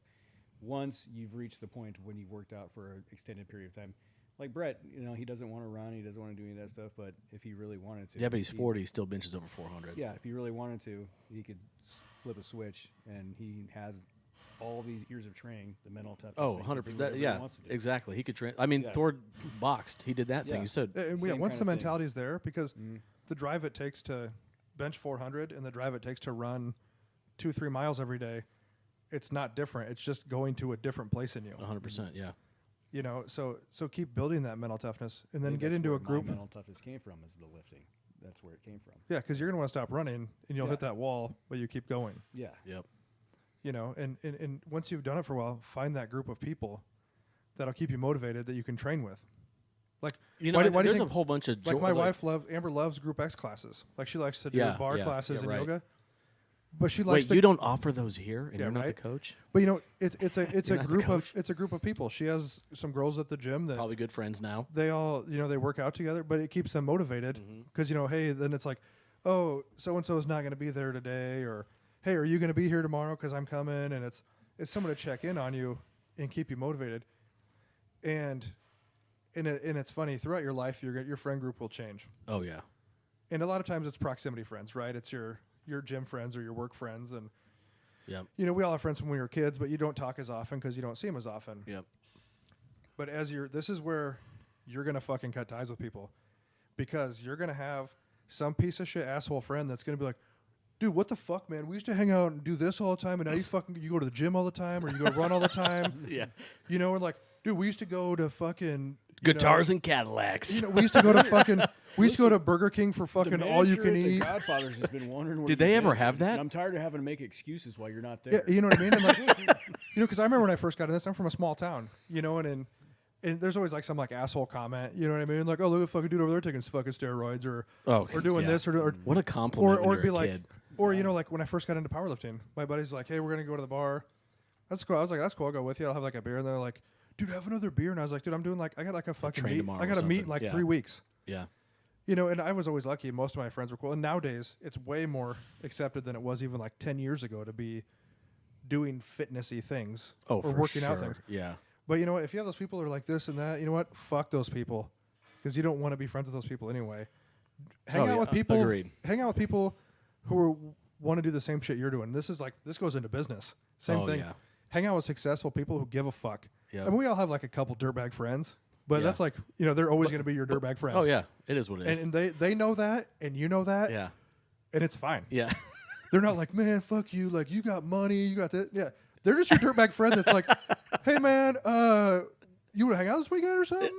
Once you've reached the point when you've worked out for an extended period of time, like Brett, he doesn't want to run, he doesn't want to do any of that stuff, but if he really wanted to, Yeah, but he's he- 40. He still benches over 400. Yeah, if he really wanted to, he could flip a switch, and he has all these years of training, the mental toughness. Oh, that he can do 100%. whatever he Yeah, wants to do. exactly. He could train. I mean, Yeah. Thor boxed. He did that thing. Yeah. You said, and Same once kind the of thing. mentality is there, because Mhm. the drive it takes to bench 400 and the drive it takes to run 2-3 miles every day, it's not different. It's just going to a different place in you. 100%. Yeah. So keep building that mental toughness, and I then think get that's into where a group. My mental toughness came from is the lifting. That's where it came from. Yeah, because you're gonna want to stop running, and you'll Yeah. hit that wall, but you keep going. Yeah. Yep. And once you've done it for a while, find that group of people that'll keep you motivated that you can train with. Like, You know, why do you there's a think- whole bunch of like my wife Amber loves Group X classes. Like she likes to do Yeah, bar yeah, classes yeah, and right. yoga. but she likes Wait, you don't offer those here, and Yeah, you're not right? the coach? But it's a You're not the coach? it's a group of people. She has some girls at the gym that Probably good friends now. they all they work out together, but it keeps them motivated because hey, then it's like, oh, so and so is not going to be there today, or hey, are you going to be here tomorrow? Because I'm coming, and it's someone to check in on you and keep you motivated. And it's funny, throughout your life, your friend group will change, Oh yeah. and a lot of times it's proximity friends, right? It's your gym friends or your work friends, and Yep. we all have friends from when we were kids, but you don't talk as often because you don't see them as often. Yep. But this is where you're gonna fucking cut ties with people, because you're gonna have some piece of shit asshole friend that's gonna be like, dude, what the fuck, man? We used to hang out and do this all the time, and now you go to the gym all the time, or you go run all the time. Yeah. And like, dude, we used to go to fucking Guitars and Cadillacs. we used to go to Burger King for The fucking all you manager can at the eat. Godfathers has been wondering. Where Did you've they been, ever have that? and I'm tired of having to make excuses while you're not Yeah, there. you know what I mean? And like, because I remember when I first got in this, I'm from a small town, and there's always like some like asshole comment, you know what I mean? Like, oh, look at the fucking dude over there taking fucking steroids, or doing yeah. this, or What a compliment. when or you're it'd be a like, kid. or like when I first got into powerlifting, my buddy's like, hey, we're gonna go to the bar. That's cool. I was like, that's cool. I'll go with you. I'll have like a beer. And they're like, dude, have another beer. And I was like, dude, I'm doing I got like a fucking train meet. tomorrow I got or a meet in something. like Yeah. 3 weeks. Yeah. And I was always lucky. Most of my friends were cool. And nowadays, it's way more accepted than it was even like 10 years ago to be doing fitnessy things Oh, or for working sure. out things. Yeah. But you know what? If you have those people who are like this and that, you know what? Fuck those people, because you don't want to be friends with those people anyway. Hang Oh, out yeah, with people. agreed. Hang out with people who want to do the same shit you're doing. This goes into business. Same Oh, thing. yeah. Hang out with successful people who give a fuck. Yeah. I mean, we all have like a couple dirtbag friends, but Yeah. that's like they're always going to be your dirtbag friend. Oh yeah. It is what it is. And they know that, and you know that, yeah. and it's fine. Yeah. They're not like, man, fuck you. Like, you got money, you got that. Yeah, they're just your dirtbag friend that's like, hey man, you want to hang out this weekend or something?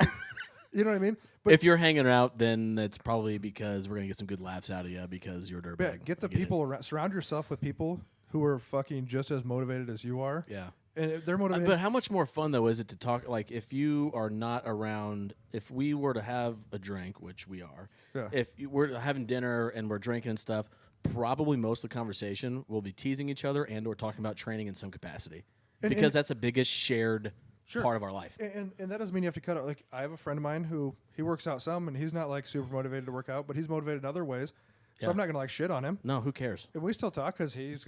You know what I mean? But If you're hanging out, then it's probably because we're gonna get some good laughs out of you because you're a dirtbag. yeah, get the I it. people around. Surround yourself with people who are fucking just as motivated as you are. Yeah. And if they're motivated. But how much more fun though is it to talk? Like if you are not around, if we were to have a drink, which we are, Yeah. if we're having dinner and we're drinking and stuff, probably most of the conversation will be teasing each other and or talking about training in some capacity, And- because and- that's the biggest shared Sure. part of our life. And that doesn't mean you have to cut out. Like, I have a friend of mine who he works out some, and he's not like super motivated to work out, but he's motivated in other ways. So Yeah. I'm not gonna like shit on him. No, who cares? And we still talk because he's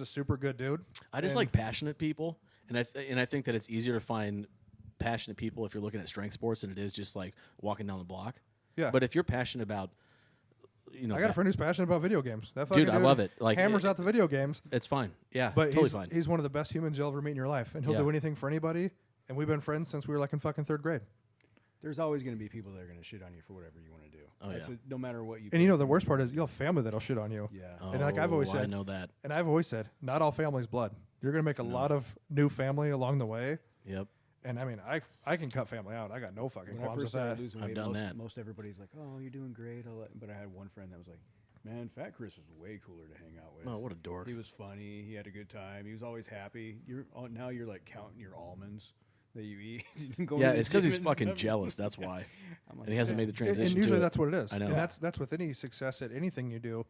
a super good dude. I just And- like passionate people, and I think that it's easier to find passionate people if you're looking at strength sports than it is just like walking down the block. Yeah. But if you're passionate about, I got a friend who's passionate about video games. That Dude, fucking I love it. Like, hammers out the video games. it's fine. Yeah, But totally he's fine. he's one of the best humans you'll ever meet in your life, and he'll Yeah. do anything for anybody. And we've been friends since we were like in fucking third grade. There's always going to be people that are going to shit on you for whatever you want to do. Oh, yeah. No matter what you. And the worst part is you'll have family that'll shit on you. Yeah. and like I've always I said- know that. And I've always said, not all family's blood. You're gonna make a lot of new family along the way. Yep. And I mean, I can cut family out. I got no fucking When I qualms with first started that. losing I've weight, done most, that. most everybody's like, "Oh, you're doing great." But I had one friend that was like, "Man, Fat Chris was way cooler to hang out with. Oh, what a dork. He was funny. He had a good time. He was always happy. Now you're like counting your almonds that you eat. and going Yeah, to the it's because gym he's and fucking stuff. jealous. That's why. I'm like, And he hasn't made the And transition. usually to that's what it is. I know. And that's with any success at anything you do,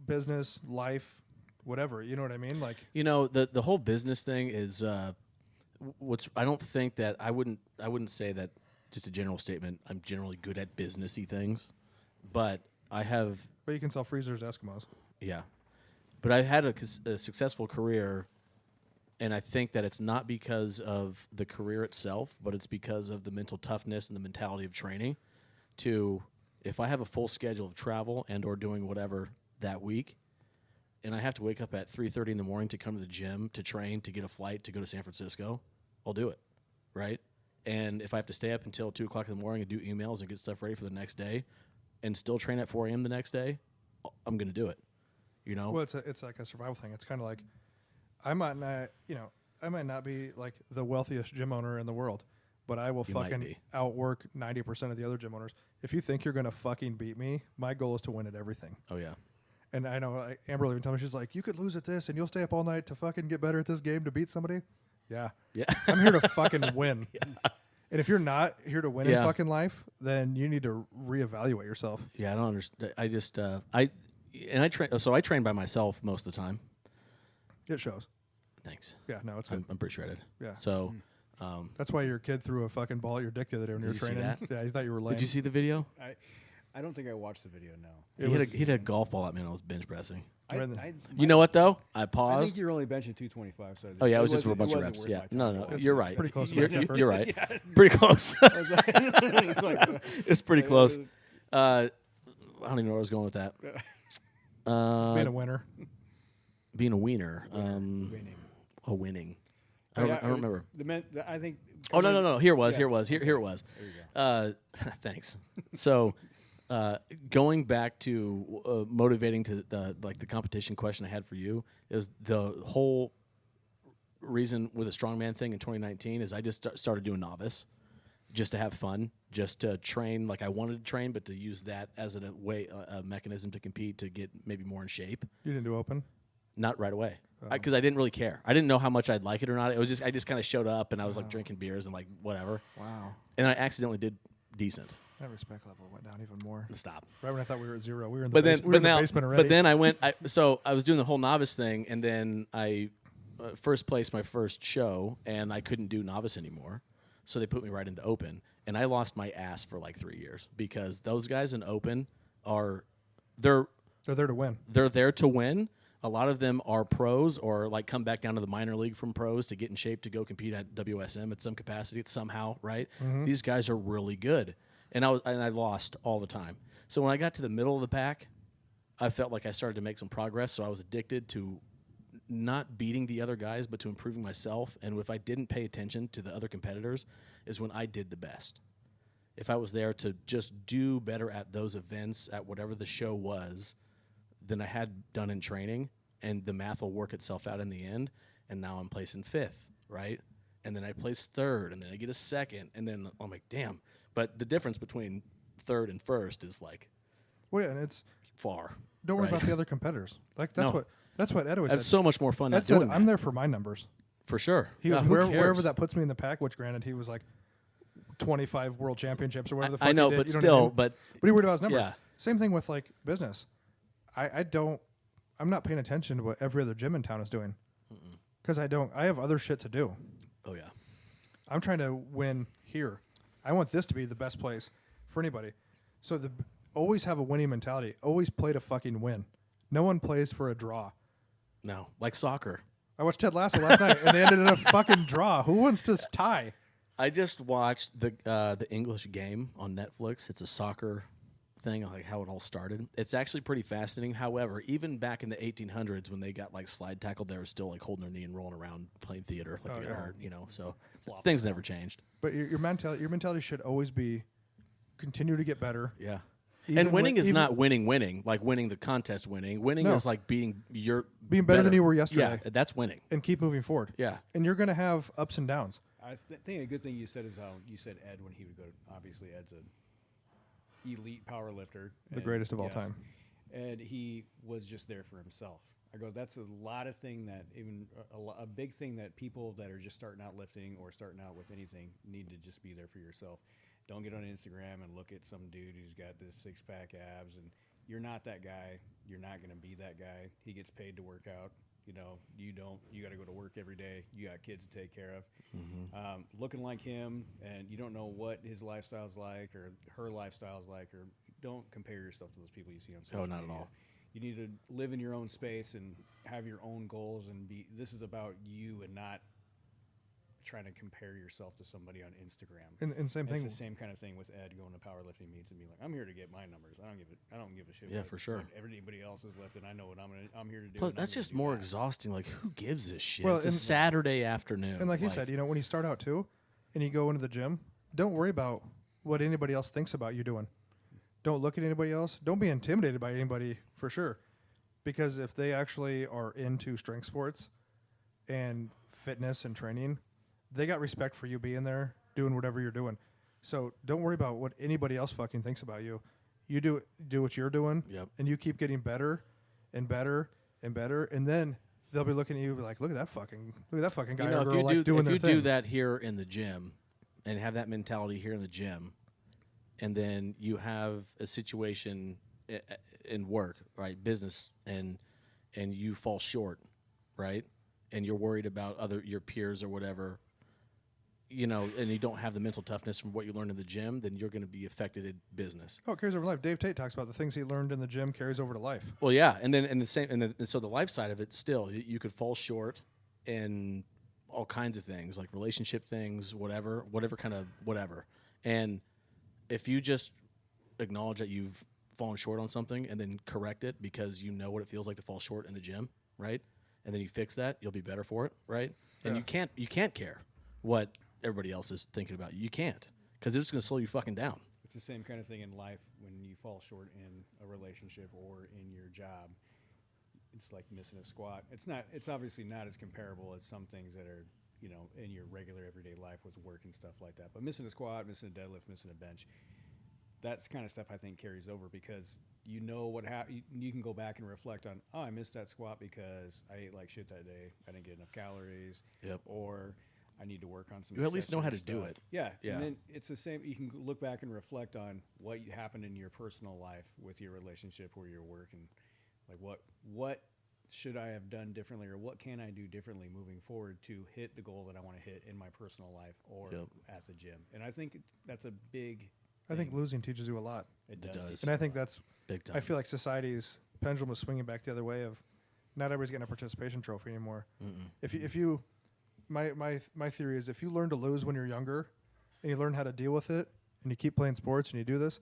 business, life, whatever. You know what I mean? Like, The whole business thing is what's. I don't think that I wouldn't say that. Just a general statement. I'm generally good at businessy things, but I have but you can sell freezers to Eskimos. Yeah. But I've had a successful career, and I think that it's not because of the career itself, but it's because of the mental toughness and the mentality of training to, if I have a full schedule of travel and or doing whatever that week, and I have to wake up at 3:30 in the morning to come to the gym, to train, to get a flight, to go to San Francisco, I'll do it, right? And if I have to stay up until 2 o'clock in the morning and do emails and get stuff ready for the next day and still train at 4 a.m. the next day, I'm going to do it. Well, it's like a survival thing. It's kind of like I might not be like the wealthiest gym owner in the world, but I will You might fucking be. outwork 90% of the other gym owners. If you think you're gonna fucking beat me, my goal is to win at everything. Oh, yeah. And I know Amber even told me, she's like, you could lose at this and you'll stay up all night to fucking get better at this game to beat somebody. Yeah. Yeah. I'm here to fucking win. And if you're not here to win in Yeah. fucking life, then you need to reevaluate yourself. Yeah, I don't understand. I just, and I train. So I train by myself most of the time. It shows. Thanks. Yeah, no, it's good. I'm pretty shredded. Yeah. So, That's why your kid threw a fucking ball at your dick the other day when you were Did you see training. that? Yeah, you thought you were lame. did you see the video? I don't think I watched the video. No. He hit a golf ball at me and I was bench pressing. Right. You know what though? I I paused. think you're only benching 225. So Oh yeah, it was just for a wasn't- bunch of wasn't reps. worth Yeah, my time. no, It's you're right. pretty close to You're, max effort. you're right. Pretty close. It's like, It's pretty close. I don't even know where I was going with that. Being a winner. Being a wiener. winning. Winning. I But don't, I don't remember. I think. Oh no. Here it was. Yeah. Here it was. Here it was. There you go. Thanks. So, going back to motivating to like the competition question I had for you is the whole reason with a strongman thing in 2019 is I just started doing novice, just to have fun, just to train like I wanted to train, but to use that as a mechanism to compete to get maybe more in shape. You didn't do open? Not right away, because I didn't really care. I didn't know how much I'd like it or not. It was just I just kind of showed up and I was like drinking beers and like whatever, Wow. and I accidentally did decent. That respect level went down even more. Stop. Right when I thought we were at zero, we were in the, But then, we were but in the now, basement already. but then I went. So I was doing the whole novice thing, and then I first placed my first show, and I couldn't do novice anymore, so they put me right into open, and I lost my ass for like 3 years because those guys in open they're They're there to win. they're there to win. A lot of them are pros or like come back down to the minor league from pros to get in shape to go compete at WSM at some capacity somehow, right? These guys are really good. And I lost all the time. So when I got to the middle of the pack, I felt like I started to make some progress. So I was addicted to not beating the other guys, but to improving myself. And if I didn't pay attention to the other competitors, is when I did the best. If I was there to just do better at those events, at whatever the show was, than I had done in training, and the math will work itself out in the end. And now I'm placing 5th, right? And then I place 3rd, and then I get a 2nd, and then I'm like, damn. But the difference between 3rd and 1st is like Well, yeah, and it's far. don't worry right? about the other competitors. Like that's No. what Ed always That's said. so much more fun not Ed said, doing I'm that. there for my numbers. For sure. He was who wherever cares? that puts me in the pack. Which, granted, he was like 25 world championships or whatever the fuck I know, he did, but you know what I still, mean? but he worried about his numbers. yeah. Same thing with like business. I'm not paying attention to what every other gym in town is doing because I have other shit to do. Oh yeah. I'm trying to win here. I want this to be the best place for anybody. So always have a winning mentality. Always play to fucking win. No one plays for a draw. No, like soccer. I watched Ted Lasso last night and they ended in a fucking draw. Who wants to tie? I just watched the English Game on Netflix. It's a soccer thing, like how it all started. It's actually pretty fascinating. However, even back in the 1800s when they got like slide tackled, they were still like holding their knee and rolling around playing theater like they got hurt, you know. So things never changed. But your mentality should always be continue to get better. Yeah. Even And winning when- is even- not winning, like winning the contest winning. Winning No. is like being better than you were yesterday. Yeah, that's winning. And keep moving forward. Yeah. And you're going to have ups and downs. I think a good thing you said is how you said Ed when he would go. Obviously, Ed's an elite power lifter, The greatest of all yes. time. And he was just there for himself. I go, that's a lot of thing that even a big thing that people that are just starting out lifting or starting out with anything need to just be there for yourself. Don't get on Instagram and look at some dude who's got this 6-pack abs and you're not that guy. You're not going to be that guy. He gets paid to work out. You know, you don't. You got to go to work every day. You got kids to take care of. Looking like him, and you don't know what his lifestyle's like or her lifestyle's like, or don't compare yourself to those people you see on social not at media. all. You need to live in your own space and have your own goals and be. This is about you and not trying to compare yourself to somebody on Instagram. And same It's thing. the same kind of thing with Ed going to powerlifting meets and being like, I'm here to get my numbers. I don't give a shit. Yeah, what- for sure. what everybody else is lifting. I know what I'm here to do. Plus, and I'm that's gonna just do more that. exhausting. Like, who gives a shit? Well, It's a and- Saturday afternoon. And like you said, when you start out too, and you go into the gym, don't worry about what anybody else thinks about you doing. Don't look at anybody else. Don't be intimidated by anybody for sure. Because if they actually are into strength sports and fitness and training, they got respect for you being there, doing whatever you're doing. So don't worry about what anybody else fucking thinks about you. You do what you're doing, Yep. and you keep getting better and better and better, and then they'll be looking at you like, look at that fucking guy you know, or if girl you like do doing if their you thing. do that here in the gym, and have that mentality here in the gym, and then you have a situation in work, right, business, and you fall short, right, and you're worried about your peers or whatever, and you don't have the mental toughness from what you learned in the gym, then you're going to be affected in business. Oh, it carries over to life. Dave Tate talks about the things he learned in the gym carries over to life. Well, yeah, and so the life side of it, still, you could fall short in all kinds of things, like relationship things, whatever kind of whatever. And if you just acknowledge that you've fallen short on something and then correct it because you know what it feels like to fall short in the gym, right? And then you fix that, you'll be better for it, right? And Yeah. you can't care what everybody else is thinking about you. You can't, because it's going to slow you fucking down. It's the same kind of thing in life when you fall short in a relationship or in your job. It's like missing a squat. It's obviously not as comparable as some things that are, in your regular everyday life with work and stuff like that. But missing a squat, missing a deadlift, missing a bench, that's kind of stuff I think carries over because you know what happened. You can go back and reflect on, I missed that squat because I ate like shit that day. I didn't get enough calories. Yep. Or I need to work on some. You at least know how to accessory do stuff. it. Yeah. Yeah. And then it's the same. You can look back and reflect on what happened in your personal life with your relationship or your work, and like what should I have done differently, or what can I do differently moving forward to hit the goal that I want to hit in my personal life or Yep. at the gym. And I think that's a big. I think thing. losing teaches you a lot. It It does. does. And I think that's, Big time. I feel like society's pendulum is swinging back the other way of not everybody's getting a participation trophy anymore. Mm-mm. If you, my theory is if you learn to lose when you're younger and you learn how to deal with it and you keep playing sports and you do this,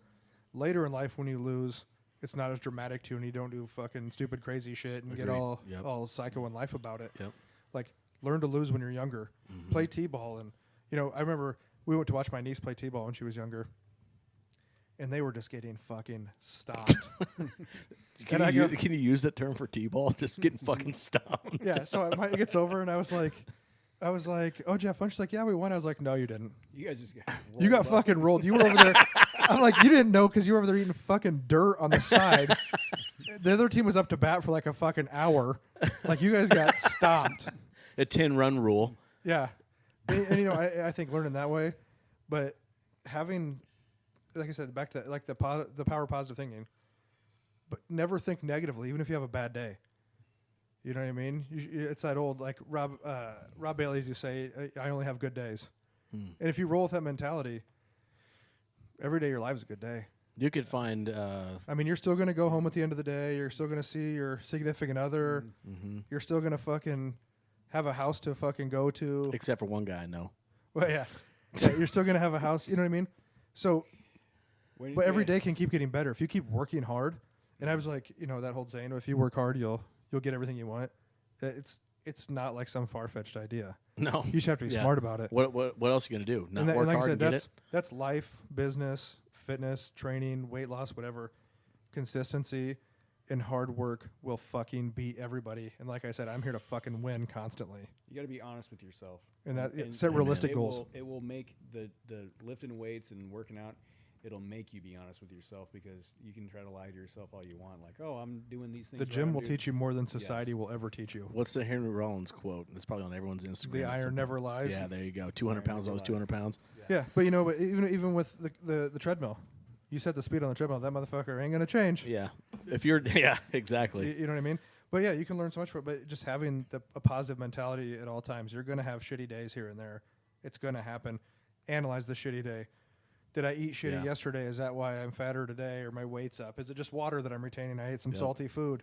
later in life when you lose, it's not as dramatic to you and you don't do fucking stupid crazy shit and get Agreed. all Yep. all psycho in life about it. Yep. Like learn to lose when you're younger. Mhm. Play t-ball, and I remember we went to watch my niece play t-ball when she was younger. And they were just getting fucking stomped. Can, And I you, go- can you use that term for T-ball? Just getting fucking stomped. Yeah, so it gets over, and I was like, oh, Jeff Lynch. She's like, yeah, we won. I was like, no, you didn't. You guys just You got fucking rolled. You were over there. I'm like, you didn't know because you were over there eating fucking dirt on the side. The other team was up to bat for like a fucking hour. Like, you guys got stomped. A 10-run rule. Yeah. And I think learning that way, but having, like I said, back to like the power of positive thinking, but never think negatively, even if you have a bad day. You know what I mean? It's that old, like Rob Bailey used to say, I only have good days. And if you roll with that mentality, every day of your life is a good day. You could find I mean, you're still going to go home at the end of the day. You're still going to see your significant other. You're still going to fucking have a house to fucking go to. except for one guy I know. Well, yeah. You're still going to have a house. You know what I mean? So, but every day can keep getting better. If you keep working hard, and I was like, that whole saying, if you work hard, you'll get everything you want. It's not like some far-fetched idea. No. You just have to be Yeah. smart about it. What else are you going to do? Not And work like hard I said, and get it? that's life, business, fitness, training, weight loss, whatever. Consistency and hard work will fucking beat everybody. And like I said, I'm here to fucking win constantly. You got to be honest with yourself. And set realistic goals. It will make the lifting weights and working out. It'll make you be honest with yourself because you can try to lie to yourself all you want. Like, oh, I'm doing these things. The gym will teach you more than society will ever teach you. What's the Henry Rollins quote? It's probably on everyone's Instagram. The at some iron point. never lies. Yeah, there you go. 200 Iron pounds, never always 200 pounds. Yeah, but but even with the treadmill, you set the speed on the treadmill, that motherfucker ain't gonna change. Yeah. If you're, yeah, exactly. You know what I mean? But yeah, you can learn so much from it. But just having a positive mentality at all times. You're gonna have shitty days here and there. It's gonna happen. Analyze the shitty day. Did I eat shitty Yeah. yesterday? Is that why I'm fatter today, or my weight's up? Is it just water that I'm retaining? I ate some Yep. salty food.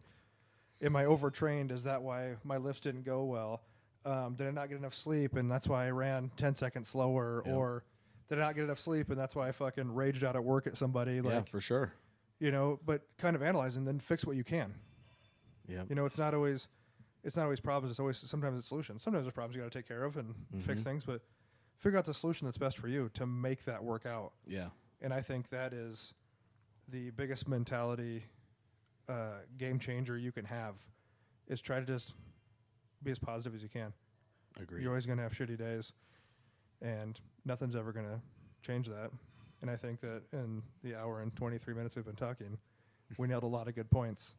Am I overtrained? Is that why my lifts didn't go well? Did I not get enough sleep, and that's why I ran 10 seconds slower? Yep. Or did I not get enough sleep, and that's why I fucking raged out at work at somebody? Yeah, Like, for sure. but kind of analyze and then fix what you can. Yeah. It's not always problems. It's always sometimes it's solutions. Sometimes there's problems you got to take care of and fix things, but figure out the solution that's best for you to make that work out. Yeah. And I think that is the biggest mentality game changer you can have is try to just be as positive as you can. Agreed. You're always going to have shitty days, and nothing's ever going to change that. And I think that in the hour and 23 minutes we've been talking, we nailed a lot of good points.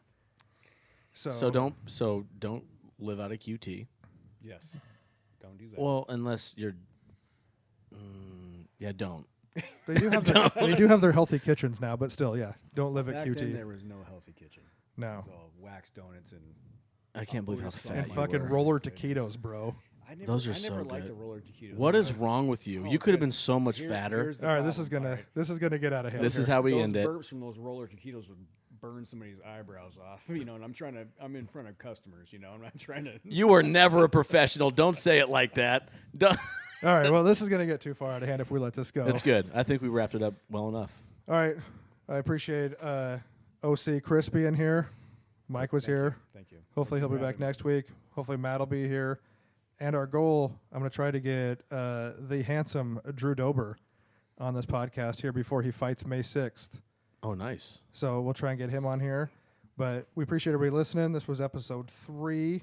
So don't live out of QT. Yes. Don't do that. Well, unless you're, don't. They do have their, they do have their healthy kitchens now, but still, yeah, don't live at Back QT. then there was no healthy kitchen. It No. was all wax donuts and I can't believe how Always fat And you fucking were. roller Goodness. taquitos, bro. I never, Those are I so never liked good. the roller taquitos. What is wrong with you? You could have been so much fatter. Here's the All right, this is problem, gonna all right. this is gonna get out of hand. This is here. how we Those end it. burps from those roller taquitos would burn somebody's eyebrows off, you know. And I'm in front of customers, you know. I'm not trying to. You were never a professional. Don't say it like that. Don't- All right, well, this is gonna get too far out of hand if we let this go. That's good. I think we wrapped it up well enough. All right, I appreciate OC Chris being here. Mike was here. Thank you. Hopefully he'll be for back having me. next week. Hopefully Matt will be here. And our goal, I'm going to try to get the handsome Drew Dober on this podcast here before he fights May 6th. Oh, nice. So we'll try and get him on here. But we appreciate everybody listening. This was episode 3.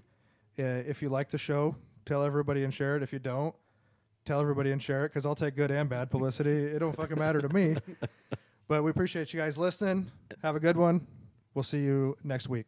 If you like the show, tell everybody and share it. If you don't, tell everybody and share it because I'll take good and bad publicity. It don't fucking matter to me. But we appreciate you guys listening. Have a good one. We'll see you next week.